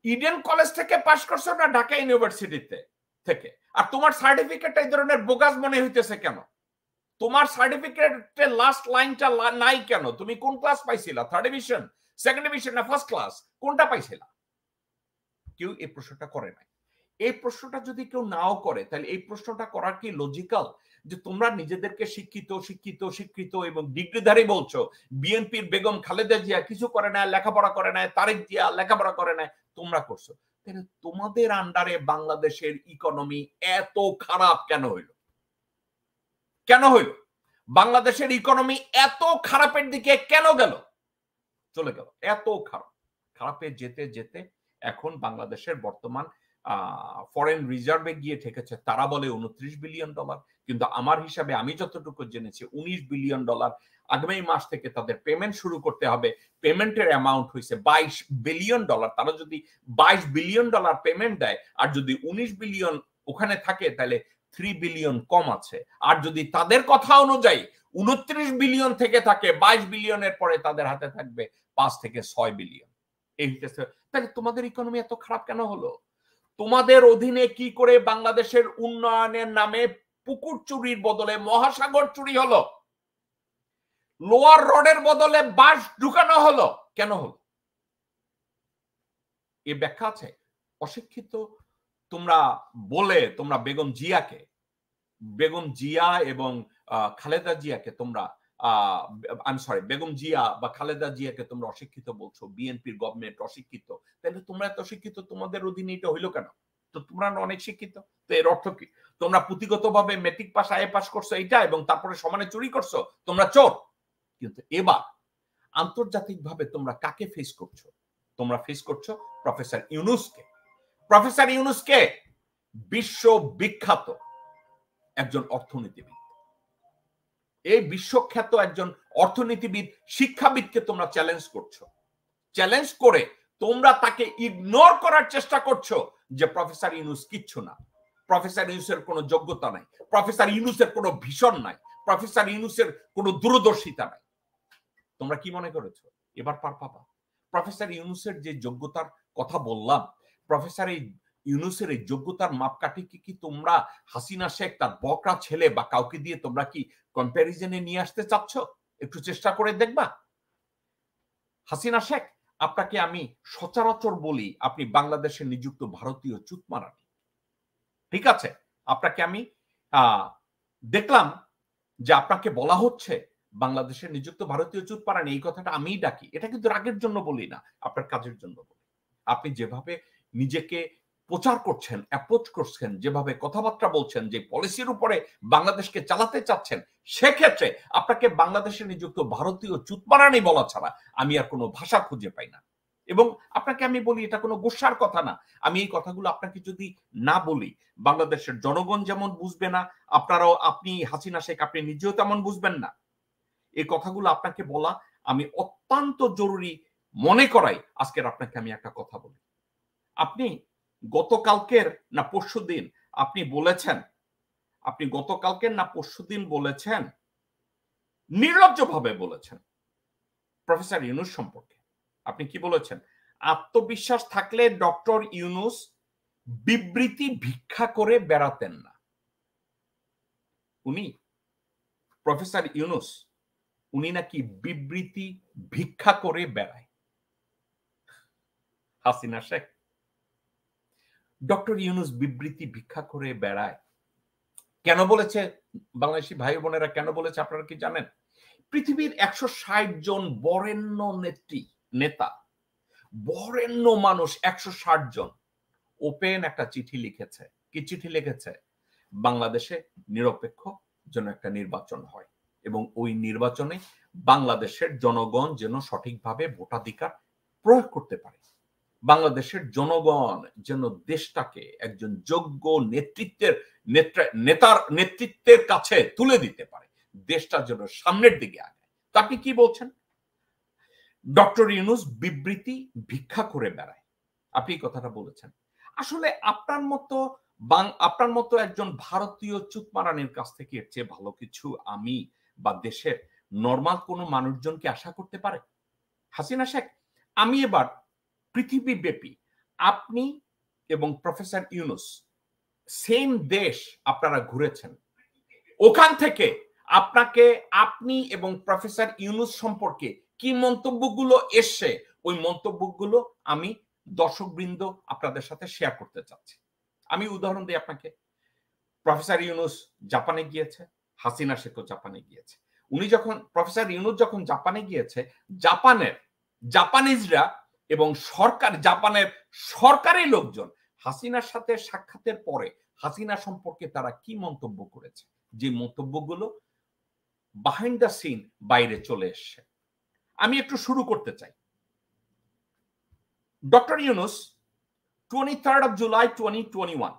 ইডেন কলেজ থেকে পাশ করছো না ঢাকা ইউনিভার্সিটিতে থেকে, আর তোমার সার্টিফিকেট এই ধরনের বোগাস মনে হইতেছে কেন? তোমার সার্টিফিকেটের লাস্ট লাইনটা নাই কেন? তুমি কোন ক্লাস পাইছিলা? 3rd ডিভিশন, 2nd ডিভিশন না ফার্স্ট ক্লাস? কোনটা পাইছিলা? কেউ এই প্রশ্নটা করে নাই। এই প্রশ্নটা যদি কেউ নাও করে তাহলে এই প্রশ্নটা করার কি লজিক্যাল? যে তোমরা নিজেদেরকে শিক্ষিত শিক্ষিত শিক্ষিত এবং ডিগ্রিধারী বলছো, বিএনপির বেগম খালেদা জিয়া কিছু করে না, লেখাপড়া করে না, তারেক জিয়া লেখাপড়া করে না, তোমরা করছো, তাহলে তোমাদের আন্ডারে বাংলাদেশের ইকোনমি এত খারাপ কেন হইল? কেন হইল? বাংলাদেশের ইকোনমি এত খারাপের দিকে কেন গেল? চলে গেল এত খারাপে যেতে যেতে এখন বাংলাদেশের বর্তমান ফরেন রিজার্ভে গিয়ে ঠেকেছে, তারা বলে $29 বিলিয়ন, কিন্তু আমার হিসাবে আমি যতটুকু জেনেছি $19 বিলিয়ন। আগামী মাস থেকে তাদের পেমেন্ট শুরু করতে হবে। পেমেন্টের অ্যামাউন্ট হয়েছে $22 বিলিয়ন। তারা যদি $22 বিলিয়ন পেমেন্ট দেয় আর যদি 19 বিলিয়ন ওখানে থাকে তাহলে 3 বিলিয়ন কম আছে। আর যদি তাদের কথা অনুযায়ী 29 বিলিয়ন থেকে থাকে, 22 বিলিয়নের পরে তাদের হাতে থাকবে 5 থেকে 6 বিলিয়ন। এই তাহলে তোমাদের ইকোনমি এত খারাপ কেন হলো? তোমাদের অধীনে কি করে বাংলাদেশের উন্নয়নের নামে পুকুর চুরির বদলে মহাসাগর চুরি হলো? লোয়ার রোডের বদলে বাস ঢুকানো হলো, কেন হলো? এ ব্যাখ্যা আছে? অশিক্ষিত তোমরা বলে তোমরা বেগম জিয়া এবং খালেদা জিয়াকে তোমরা বেগম জিয়া বা খালেদা জিয়াকে তোমরা অশিক্ষিত বলছো, বিএনপির গভর্নমেন্ট অশিক্ষিত, তাহলে তোমরা এত শিক্ষিত, তোমাদের অধীনে এটা হইলো কেন? তো তোমরা অনেক শিক্ষিত, তো এর অর্থ কি? তোমরা পুঁথিগতভাবে মেট্রিক পাস আইএ পাস করছো এইটা এবং তারপরে সমানে চুরি করছো, তোমরা চোর। কিন্তু এবার আন্তর্জাতিকভাবে তোমরা কাকে ফেস করছো? তোমরা ফেস করছো প্রফেসর ইউনূসকে। প্রফেসর ইউনূসকে বিশ্ববিখ্যাত একজন অর্থনীতিবিদ, এই বিশ্বখ্যাত একজন অর্থনীতিবিদ, শিক্ষাবিদকে তোমরা চ্যালেঞ্জ করছো। চ্যালেঞ্জ করে তোমরা তাকে ইগনোর করার চেষ্টা করছো যে প্রফেসর ইউনূস কিচ্ছু না, প্রফেসর ইউনূসের কোনো যোগ্যতা নাই, প্রফেসর ইউনূসের কোনো ভিশন নাই, প্রফেসর ইউনূসের কোনো দূরদর্শিতা নাই। তোমরা কি মনে করেছো এবার পার পাবা? প্রফেসর ইউনূসের যে যোগ্যতার কথা বললাম, প্রফেসর ইউনূসের এই যোগ্যতার মাপকাঠিকে কি তোমরা হাসিনা শেখ, তার বকরা ছেলে বা কাউকে দিয়ে তোমরা কি কম্প্যারিজনে নিয়ে আসতে চাচ্ছ? একটু চেষ্টা করে দেখবা। হাসিনা শেখ, আপনাকে আমি সচরাচর বলি আপনি বাংলাদেশে নিযুক্ত ভারতীয় চুতমারানি, ঠিক আছে? আপনাকে আমি দেখলাম যে আপনাকে বলা হচ্ছে বাংলাদেশে নিযুক্ত ভারতীয় চুতমারানি, এই কথাটা আমিই ডাকি। এটা কিন্তু রাগের জন্য বলি না, আপনার কাজের জন্য বলি। আপনি যেভাবে নিজেকে প্রচার করছেন, অ্যাপ্রোচ করছেন, যেভাবে কথাবার্তা বলছেন, যে পলিসির উপরে বাংলাদেশকে চালাতে চাচ্ছেন, সেক্ষেত্রে আপনাকে বাংলাদেশে নিযুক্ত ভারতীয় চুতমারানি বলা ছাড়া আমি আর কোনো ভাষা খুঁজে পাই না। এবং আপনাকে আমি বলি, এটা কোনো গোস্বার কথা না। আমি এই কথাগুলো আপনাকে যদি না বলি, বাংলাদেশের জনগণ যেমন বুঝবে না, আপনারাও, আপনি হাসিনা শেখ আপনি নিজেও তেমন বুঝবেন না। এই কথাগুলো আপনাকে বলা আমি অত্যন্ত জরুরি মনে করাই। আজকের আপনাকে আমি একটা কথা বলি। আপনি গতকালকের না পরশুদিন আপনি বলেছেন, আপনি গতকালকের না পরশুদিন বলেছেন, নির্লজ্জভাবে বলেছেন প্রফেসর ইউনূস সম্পর্কে। আপনি কি বলেছেন? আত্মবিশ্বাস থাকলে ডক্টর ইউনূস বিবৃতি ভিক্ষা করে বেড়াতেন না। উনি, প্রফেসর ইউনূস, উনি নাকি বিবৃতি ভিক্ষা করে বেড়ায়। হাসিনা শেখ, ডক্টর ইউনূস বিবৃতি ভিক্ষা করে বেড়ায় কেন বলেছে? বাংলাদেশি ভাই বোনেরা কেন বলেছে আপনারা কি জানেন? পৃথিবীর 160 জন বরেণ্য নেতা, বরেণ্য মানুষ 160 জন ওপেন একটা চিঠি লিখেছে। কি চিঠি লিখেছে? বাংলাদেশে নিরপেক্ষ যেন একটা নির্বাচন হয় এবং ওই নির্বাচনে বাংলাদেশের জনগণ যেন সঠিকভাবে ভোটাধিকার প্রয়োগ করতে পারে, বাংলাদেশের জনগণ যেন দেশটাকে একজন যোগ্য নেতার নেতৃত্বের কাছে তুলে দিতে পারে, দেশটা যেন সামনের দিকে আগায়। তা আপনি কি বলছেন? ডক্টর ইউনূস বিবৃতি ভিক্ষা করে বেড়ায়, আপনি কথাটা বলেছেন। আসলে আপনার মতো একজন ভারতীয় চুতমারানির কাছ থেকে এর চেয়ে ভালো কিছু আমি বা দেশের নরমাল কোনো মানুষজনকে আশা করতে পারে? হাসিনা শেখ, আমি এবার পৃথিবীব্যাপী, আপনি এবং প্রফেসর ইউনূস সেম দেশ আপনারা ঘুরেছেন, ওখান থেকে আপনি এবং প্রফেসর ইউনূস সম্পর্কে কি মন্তব্যগুলো এসছে, ওই মন্তব্যগুলো আমি দর্শকবৃন্দ আপনাদের সাথে শেয়ার করতে চাচ্ছি। আমি উদাহরণ দিই আপনাকে। প্রফেসর ইউনূস জাপানে গিয়েছে, হাসিনা শেখও জাপানে গিয়েছে। প্রফেসর ইউনূস যখন জাপানে গিয়েছে, জাপানিজরা এবং জাপানের সরকারি লোকজন হাসিনার সাথে সাক্ষাতের পরে হাসিনা সম্পর্কে তারা কি মন্তব্য করেছে, যে মন্তব্যগুলো বিহাইন্ড দ্য সিন বাইরে চলে এসছে। আমি একটু শুরু করতে চাই। Doctor Yunus 23rd of July 2021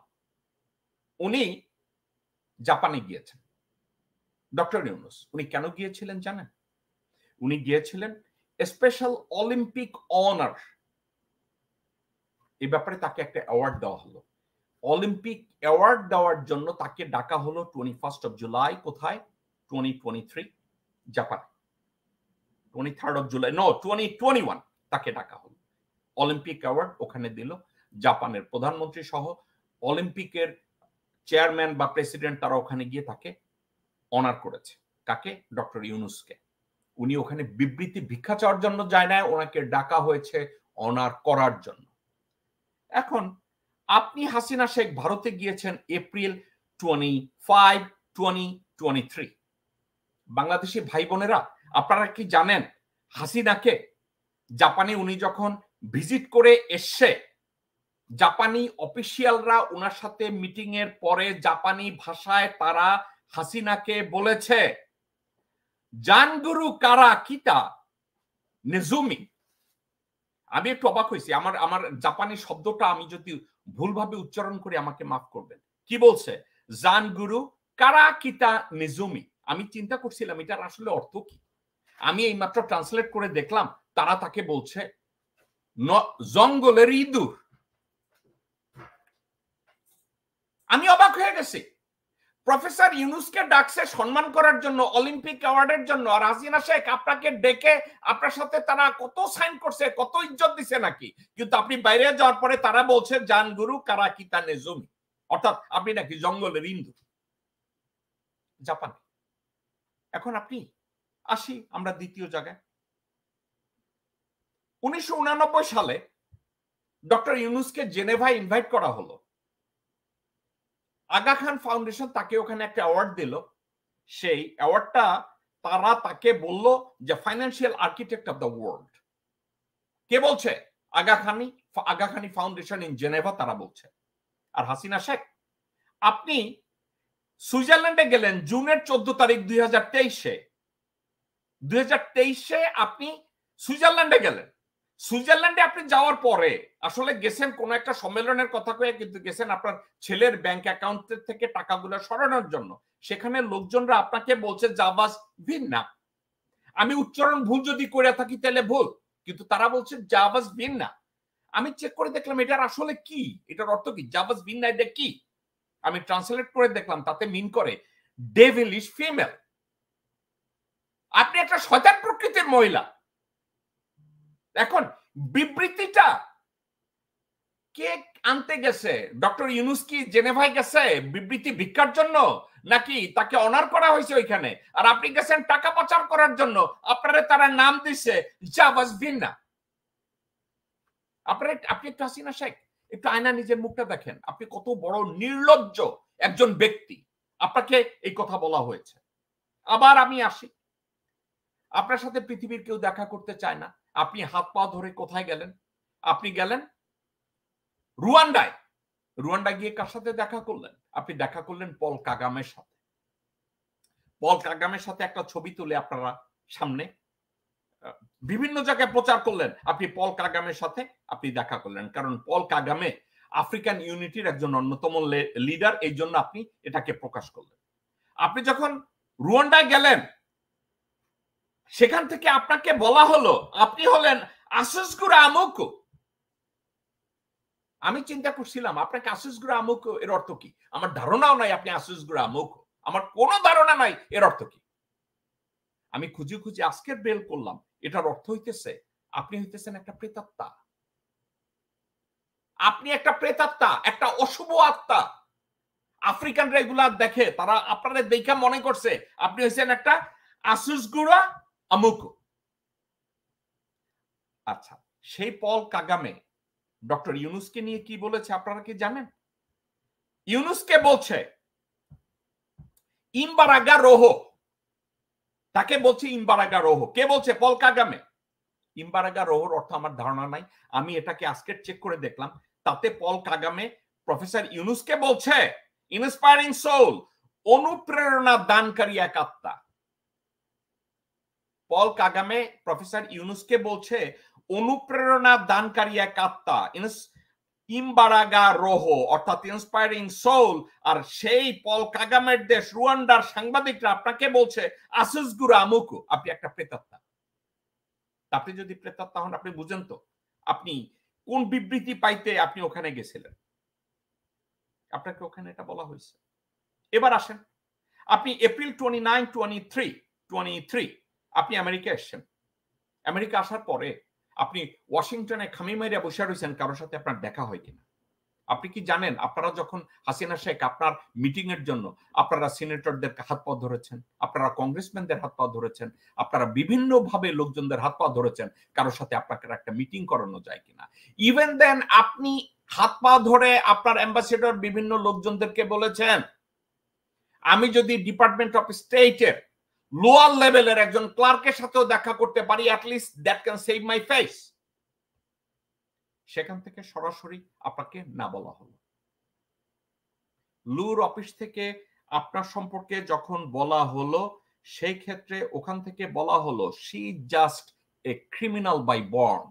উনি জাপানে গিয়েছেন। ডক্টর ইউনূস উনি কেন গিয়েছিলেন জানেন? উনি গিয়েছিলেন স্পেশাল অলিম্পিক অনার, এই ব্যাপারে তাকে একটা অ্যাওয়ার্ড দেওয়া হলো। অলিম্পিক অ্যাওয়ার্ড দেওয়ার জন্য তাকে ডাকা হলো 21st of July, কোথায়? 2023 জাপানে। 23rd of July, নো 2021 তাকে ডাকা হলো। অলিম্পিক অ্যাওয়ার্ড ওখানে দিল, জাপানের প্রধানমন্ত্রী সহ অলিম্পিকের চেয়ারম্যান বা প্রেসিডেন্ট তারা ওখানে গিয়ে তাকে অনার করেছে। কাকে? ডক্টর ইউনূসকে। উনি ওখানে বিবৃতি ভিক্ষা চাওয়ার জন্য যায় না, ওনাকে ডাকা হয়েছে অনার করার জন্য। এখন আপনি হাসিনা শেখ ভারতে গিয়েছেন এপ্রিল 25, 2023। বাংলাদেশি ভাই বোনেরা, আপনারা কি জানেন হাসিনাকে জাপানে উনি যখন ভিজিট করে এসছে, জাপানি অফিসিয়ালরা ওনার সাথে মিটিং এর পরে জাপানি ভাষায় তারা হাসিনাকে বলেছে, জানগুরু কারা কিতা নেজুমি। আমি একটু অবাক হয়েছি, আমার জাপানি শব্দটা আমি যদি ভুলভাবে উচ্চারণ করি আমাকে মাফ করবেন। কি বলছে? জানগুরু কারাকিতা নিজুমি। আমি চিন্তা করছিলাম এটার আসলে অর্থ কি। আমি এইমাত্র ট্রান্সলেট করে দেখলাম তারা তাকে বলছে জঙ্গলের ইঁদুর। আমি অবাক হয়ে গেছি। প্রফেসর ইউনুসকে ডাকছে সম্মান করার জন্য, অলিম্পিক অ্যাওয়ার্ডের জন্য, আর হাসিনা শেখ আপনাকে ডেকে আপনার সাথে তারা কত সাইন করছে, কত ইজ্জত দিছে নাকি, কিন্তু আপনি বাইরে যাওয়ার পরে তারা বলছে জান গুরু কারাকিতা নেজুমি, অর্থাৎ আপনি নাকি জঙ্গলের ইন্দুর জাপানে। এখন আপনি আসি আমরা দ্বিতীয় জায়গায়। 1989 সালে ডক্টর ইউনুসকে জেনেভায় ইনভাইট করা হলো। আগা খান ফাউন্ডেশন তাকে ওখানে একটা অ্যাওয়ার্ড দিল। সেই অ্যাওয়ার্ডটা তারা তাকে বলল যে financial architect of the world. কে বলছে? আগা খানি ফাউন্ডেশন ইন জেনেভা তারা বলছে। আর হাসিনা শেখ, আপনি সুইজারল্যান্ডে গেলেন জুনের 14 তারিখ 2023-এ আপনি সুইজারল্যান্ডে গেলেন। সুইজারল্যান্ডে আপনি যাওয়ার পরে আসলে গেছেন কোন একটা সম্মেলনের কথা কয়ে, কিন্তু গেছেন আপনার ছেলের ব্যাংক অ্যাকাউন্টের থেকে টাকাগুলো সরানোর জন্য। সেখানে লোকজনরা আপনাকে বলছে জাভাস ভিন্না। আমি উচ্চারণ ভুল যদি করে থাকি তাহলে ভুল, কিন্তু তারা বলছে জাভাস ভিন্না। আমি চেক করে দেখলাম এটার আসলে কি, এটার অর্থ কি, জাভাস ভিন্না এটা কি। আমি ট্রান্সলেট করে দেখলাম তাতে মিন করে ডেভিলিশ ফিমেল। আপনি একটা শয়তান প্রকৃতির মহিলা। এখন বিবৃতিটা কে আনতে গেছে? ডক্টর ইউনুস কি জেনেভায় গেছে বিবৃতি ভিক্ষার জন্য, নাকি তাকে অনার করা হয়েছে ওইখানে? আর আপনি গেছেন টাকা পাচার করার জন্য, আপনারা তারা নাম দিছে জাভাস ভিন্না। আপনি একটু হাসিনা শেখ, একটু আয়না নিজের মুখটা দেখেন, আপনি কত বড় নির্লজ্জ একজন ব্যক্তি, আপনাকে এই কথা বলা হয়েছে। আবার আমি আসি, আপনার সাথে পৃথিবীর কেউ দেখা করতে চায় না, আপনি হাত পা ধরে কোথায় গেলেন? আপনি গেলেন রুয়ান্ডায়। রুয়ান্ডা গিয়ে কার সাথে দেখা করলেন? আপনি দেখা করলেন পল কাগামের সাথে। পল কাগামের সাথে একটা ছবি তুলে আপনারা সামনে বিভিন্ন জায়গায় প্রচার করলেন। আপনি পল কাগামের সাথে আপনি দেখা করলেন, কারণ পল কাগামে আফ্রিকান ইউনিটির একজন অন্যতম লিডার, এই জন্য আপনি এটাকে প্রকাশ করলেন। আপনি যখন রুয়ান্ডায় গেলেন, সেখান থেকে আপনাকে বলা হলো আপনি হলেন আসুসগুরা আমুকু। আমি চিন্তা করছিলাম আপনাকে আসুসগুরা আমুকু এর অর্থ কি। আমার ধারণাও নাই আপনি আসুসগুরা আমুকু, আমার কোনো ধারণা নাই এর অর্থ কি। আমি খুঁজে খুঁজে আজকের বেল করলাম, এটার অর্থ হইতেছে আপনি হইতেছেন একটা প্রেতাত্মা। আপনি একটা প্রেতাত্মা, একটা অশুভ আত্মা। আফ্রিকান রেগুলার দেখে তারা আপনাদের দেখা মনে করছে আপনি হচ্ছেন একটা আসুসগুরা আমুকু। আচ্ছা, সেই পল কাগামে ডক্টর ইউনুসকে নিয়ে কি বলেছে আপনারা কি জানেন? ইউনুসকে বলছে ইমবারাগা রোহো, তাকে বলছে ইমবারাগা রোহো। কে বলছে? পল কাগামে। ইমবারাগা রোহোর অর্থ আমার ধারণা নাই, আমি এটাকে আজকে চেক করে দেখলাম। তাতে পল কাগামে প্রফেসর ইউনুসকে বলছে ইন্সপায়ারিং সোল, অনুপ্রেরণা দানকারী এক আত্মা। পল কাগামে প্রফেসর ইউনুসকে বলছে অনুপ্রেরণা দানকারী এক আত্মা, ইমবারাগা রোহো, অর্থাৎ ইন্সপায়ারিং সোল। আর সেই পল কাগামের দেশ রুয়ান্ডার সাংবাদিকরা আপনাকে বলছে আসুসগুরা আমুকু, আপনি একটা প্রেতাত্মা। আপনি যদি প্রেতাত্মা হন, আপনি বুঝেন তো আপনি কোন বিবৃতি পাইতে আপনি ওখানে গেছিলেন। আপনাকে ওখানে এটা বলা হয়েছে। এবার আসেন, আপনি এপ্রিল 29, 23 আপনি আমেরিকা এসছেন। আমেরিকা আসার পরে আপনি ওয়াশিংটনে খামি মাইরা বসে রয়েছেন, কারোর সাথে আপনার দেখা হয় কিনা। আপনি কি জানেন আপনারা যখন হাসিনা শেখ আপনার মিটিং এর জন্য আপনারা সিনেটরদের হাত পা ধরেছেন, আপনারা কংগ্রেসম্যানদের হাত পা ধরেছেন, আপনারা বিভিন্ন ভাবে লোকজনদের হাত পা ধরেছেন কারোর সাথে আপনাকে একটা মিটিং করানো যায় কিনা। ইভেন দেন আপনি হাত পা ধরে আপনার অ্যাম্বাসেডর বিভিন্ন লোকজনদেরকে বলেছেন আমি যদি ডিপার্টমেন্ট অফ স্টেটের লোয়ার লেভেলের একজন ক্লার্কের সাথেও দেখা করতে পারি, at least that can save my face. সেখান থেকে সরাসরি আপনাকে না বলা হলো। লুর অফিস থেকে আপনার সম্পর্কে যখন বলা হলো, সেই ক্ষেত্রে ওখান থেকে বলা হলো she just a criminal by born.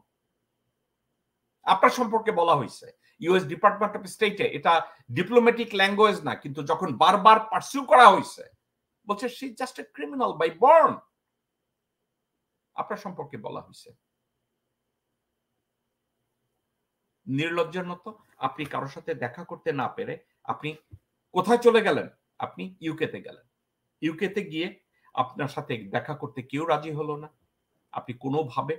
আপনার সম্পর্কে বলা হয়েছে ইউএস ডিপার্টমেন্ট অফ স্টেটে, এটা ডিপ্লোম্যাটিক ল্যাঙ্গুয়েজ না, কিন্তু যখন বারবার পার্সিউ করা হয়েছে, বলছে she is just a criminal by born. আপনার সম্পর্কে বলা হয়েছে নির্লজ্জের মতো। আপনি কারোর সাথে দেখা করতে না পেরে আপনি কোথায় চলে গেলেন? আপনি ইউকেতে গেলেন। ইউকেতে গিয়ে আপনার সাথে দেখা করতে কেউ রাজি হলো না। আপনি কোনোভাবে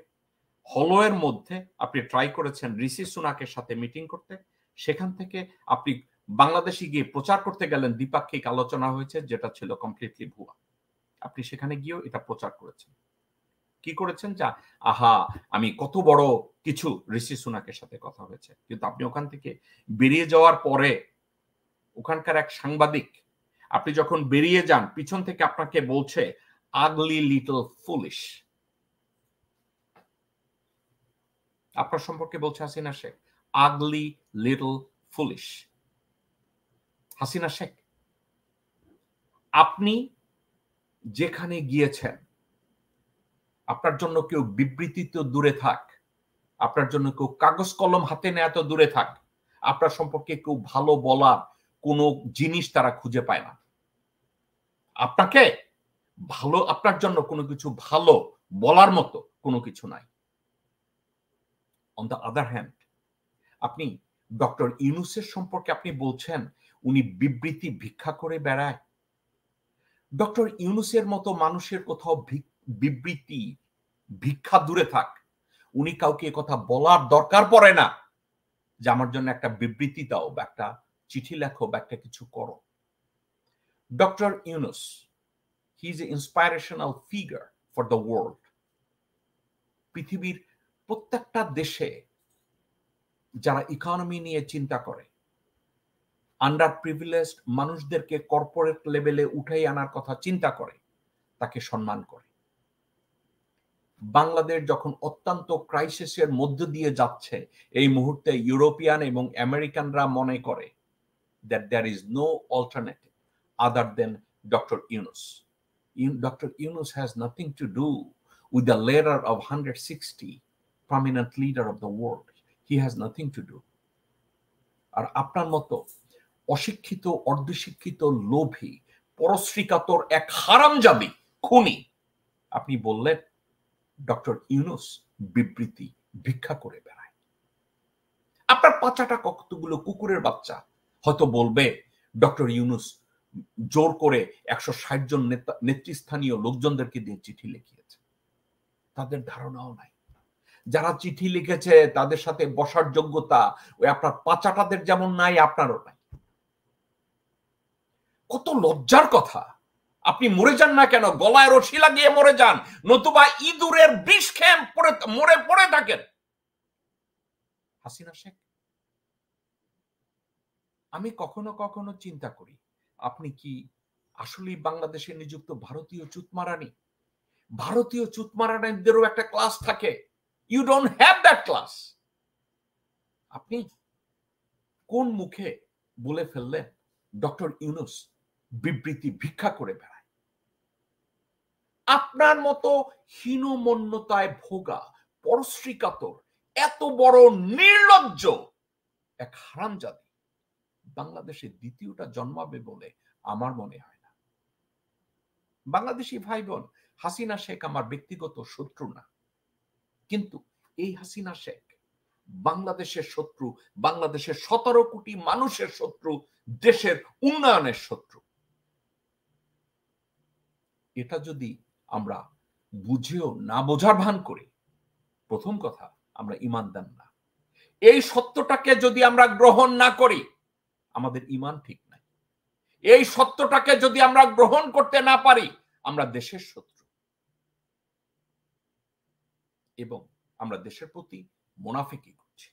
হলওয়ের মধ্যে আপনি ট্রাই করেছেন ঋষি সুনাকের সাথে মিটিং করতে। সেখান থেকে আপনি বাংলাদেশে গিয়ে প্রচার করতে গেলেন, দ্বিপাক্ষিক আলোচনা হয়েছে, যেটা ছিল কমপ্লিটলি ভুয়া। আপনি সেখানে গিয়েও এটা প্রচার করেছেন। কি করেছেন? যা আহা, আমি কত বড় কিছু, ঋষি সুনাকের সাথে কথা হয়েছে। কিন্তু আপনি ওখান থেকে বেরিয়ে যাওয়ার পরে ওখানকার এক সাংবাদিক, আপনি যখন বেরিয়ে যান, পিছন থেকে আপনাকে বলছে আগলি লিটল ফুলিশ। আপনার সম্পর্কে বলছে হাসিনা শেখ আগলি লিটল ফুলিশ। হাসিনা শেখ, আপনি যেখানে গিয়েছেন, আপনার জন্য কেউ বিবৃতি তো দূরে থাক, আপনার জন্য কেউ কাগজ কলম হাতে নেয়া তো দূরে থাক, আপনার সম্পর্কে কেউ ভালো বলার কোনো জিনিস তারা খুঁজে পায় না। আপনাকে ভালো, আপনার জন্য কোনো কিছু ভালো বলার মতো কোনো কিছু নাই। অন দ্য আদার হ্যান্ড, আপনি ডক্টর ইউনূসের সম্পর্কে আপনি বলছেন উনি বিবৃতি ভিক্ষা করে বেড়ায়। ডক্টর ইউনূসের মতো মানুষের কোথাও বিবৃতি ভিক্ষা দূরে থাক, উনি কাউকে কথা বলার দরকার পড়ে না যে আমার জন্য একটা বিবৃতি দাও বা একটা চিঠি লেখো বা একটা কিছু করো। Doctor Yunus, he is a ইন্সপাইরেশনাল figure for the world. পৃথিবীর প্রত্যেকটা দেশে যারা ইকোনমি নিয়ে চিন্তা করে, আন্ডার প্রিভিলেজড মানুষদেরকে কর্পোরেট লেভেলে উঠাই আনার কথা চিন্তা করে, তাকে সম্মান করে। বাংলাদেশ যখন অত্যন্ত ক্রাইসিসের মধ্য দিয়ে যাচ্ছে, এই মুহূর্তে ইউরোপিয়ান এবং আমেরিকানরা মনে করে that there is no alternative other than Dr. Yunus. Dr. Yunus has nothing to do with the leader of 160 prominent leader of the world. He has nothing to do. আর আপনার মতো অশিক্ষিত, অর্ধশিক্ষিত, লোভী, পরশ্রীকাতর এক হারামজাদি খুনি, আপনি বললেন ডক্টর ইউনূস বিবৃতি ভিক্ষা করে বেড়ায়। আপনার পাচাটা কতগুলো কুকুরের বাচ্চা হয়তো বলবে ডক্টর ইউনূস জোর করে 160 জন নেতৃস্থানীয় লোকজনদেরকে দিয়ে চিঠি লিখিয়েছে। তাদের ধারণাও নাই। যারা চিঠি লিখেছে তাদের সাথে বসার যোগ্যতা ওই আপনার পাচাটাদের যেমন নাই, আপনারও নাই। কত লজ্জার কথা! আপনি মরে যান না কেন? গলায় রশি লাগিয়ে মরে যান, নতুবা ইঁদুরের বিষ খেয়ে মরে পড়ে থাকেন। হাসিনা শেখ, আমি কখনো কখনো চিন্তা করি আপনি কি আসলেই বাংলাদেশে নিযুক্ত ভারতীয় চুতমারানি? ভারতীয় চুতমারানিদেরও একটা ক্লাস থাকে। You don't have that class. আপনি কোন মুখে বলে ফেললেন ডক্টর ইউনূস বিবৃতি ভিক্ষা করে বেড়ায়? আপনার মতো হীনমন্যতায় ভোগা, পরশ্রীকাতর, এত বড় নির্লজ্জ এক হারামজাদি বাংলাদেশে দ্বিতীয়টা জন্মাবে বলে আমার মনে হয় না। বাংলাদেশি ভাই বোন, হাসিনা শেখ আমার ব্যক্তিগত শত্রু না, কিন্তু এই হাসিনা শেখ বাংলাদেশের শত্রু, বাংলাদেশের 17 কোটি মানুষের শত্রু, দেশের উন্নয়নের শত্রু। এটা যদি আমরা বুঝেও না বোঝার ভান করি, প্রথম কথা আমরা ঈমানদার না। এই সত্যটাকে যদি আমরা গ্রহণ না করি, আমাদের ঈমান ঠিক নাই। এই সত্যটাকে যদি আমরা গ্রহণ করতে না পারি, আমরা দেশের শত্রু এবং আমরা দেশের প্রতি মুনাফিকি করছি,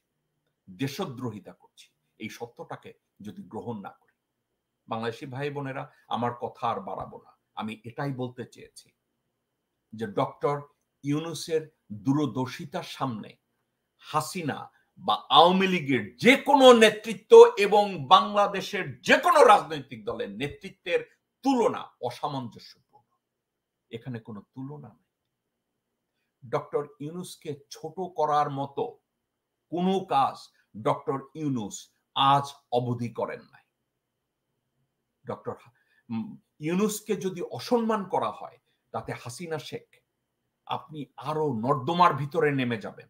দেশদ্রোহিতা করছি। এই সত্যটাকে যদি গ্রহণ না করি, বাংলাদেশি ভাই বোনেরা, আমার কথা আর বাড়াবো না। আমি এটাই বলতে চেয়েছি যে ডক্টর ইউনূসের দূরদর্শিতার সামনে হাসিনা বা আওয়ামী লীগের যে কোনো নেতৃত্ব এবং বাংলাদেশের যে কোনো রাজনৈতিক দলের নেতৃত্বের তুলনা অসামঞ্জস্যপূর্ণ। এখানে কোনো তুলনা নেই। ডক্টর ইউনূসকে ছোট করার মতো কোনো কাজ ডক্টর ইউনূস আজ অবধি করেন নাই। ডক্টর ইউনূসকে যদি অসম্মান করা হয়, তাতে হাসিনা শেখ আপনি আরো নর্দমার ভিতরে নেমে যাবেন।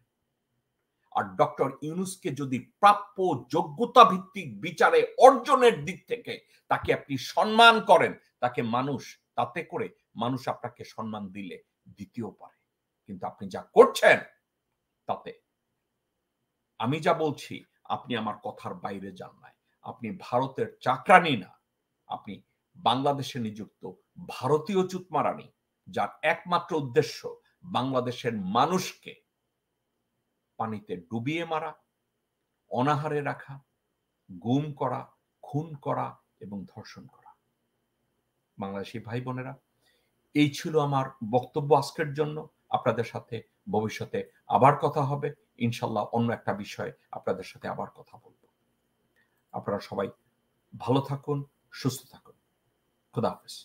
আর ডক্টর ইউনূসকে যদি প্রাপ্য যোগ্যতা ভিত্তিক বিচারে অর্জনের দিক থেকে তাকে আপনি সম্মান করেন, তাকে মানুষ, তাতে করে মানুষ আপনাকে সম্মান দিলে দিতেও পারে। কিন্তু আপনি যা করছেন তাতে আমি যা বলছি আপনি আমার কথার বাইরে যান নাই। আপনি ভারতের চাকরানি না, আপনি বাংলাদেশে নিযুক্ত ভারতীয় চুতমারানি, যার একমাত্র উদ্দেশ্য বাংলাদেশের মানুষকে পানিতে ডুবিয়ে মারা, অনাহারে রাখা, গুম করা, খুন করা এবং ধর্ষণ করা। বাংলাদেশী ভাই বোনেরা, এই ছিল আমার বক্তব্য আজকের জন্য। আপনাদের সাথে ভবিষ্যতে আবার কথা হবে ইনশাল্লাহ, অন্য একটা বিষয়ে আপনাদের সাথে আবার কথা বলবো। আপনারা সবাই ভালো থাকুন, সুস্থ থাকুন। খুদা হাফেজ।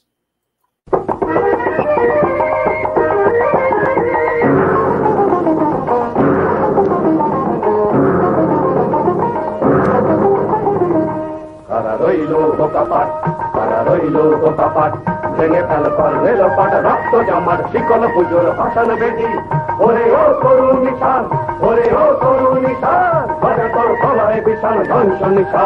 ভেঙে ফেল কর রেল পাট, রক্ত জমাট শিকল পুজোর ভাষণ বেদি। ওরে ও তরুণ নিশান, ওরে ও তরুণ নিশান, তোর তলায় বিশাল ধ্বংস নিশান।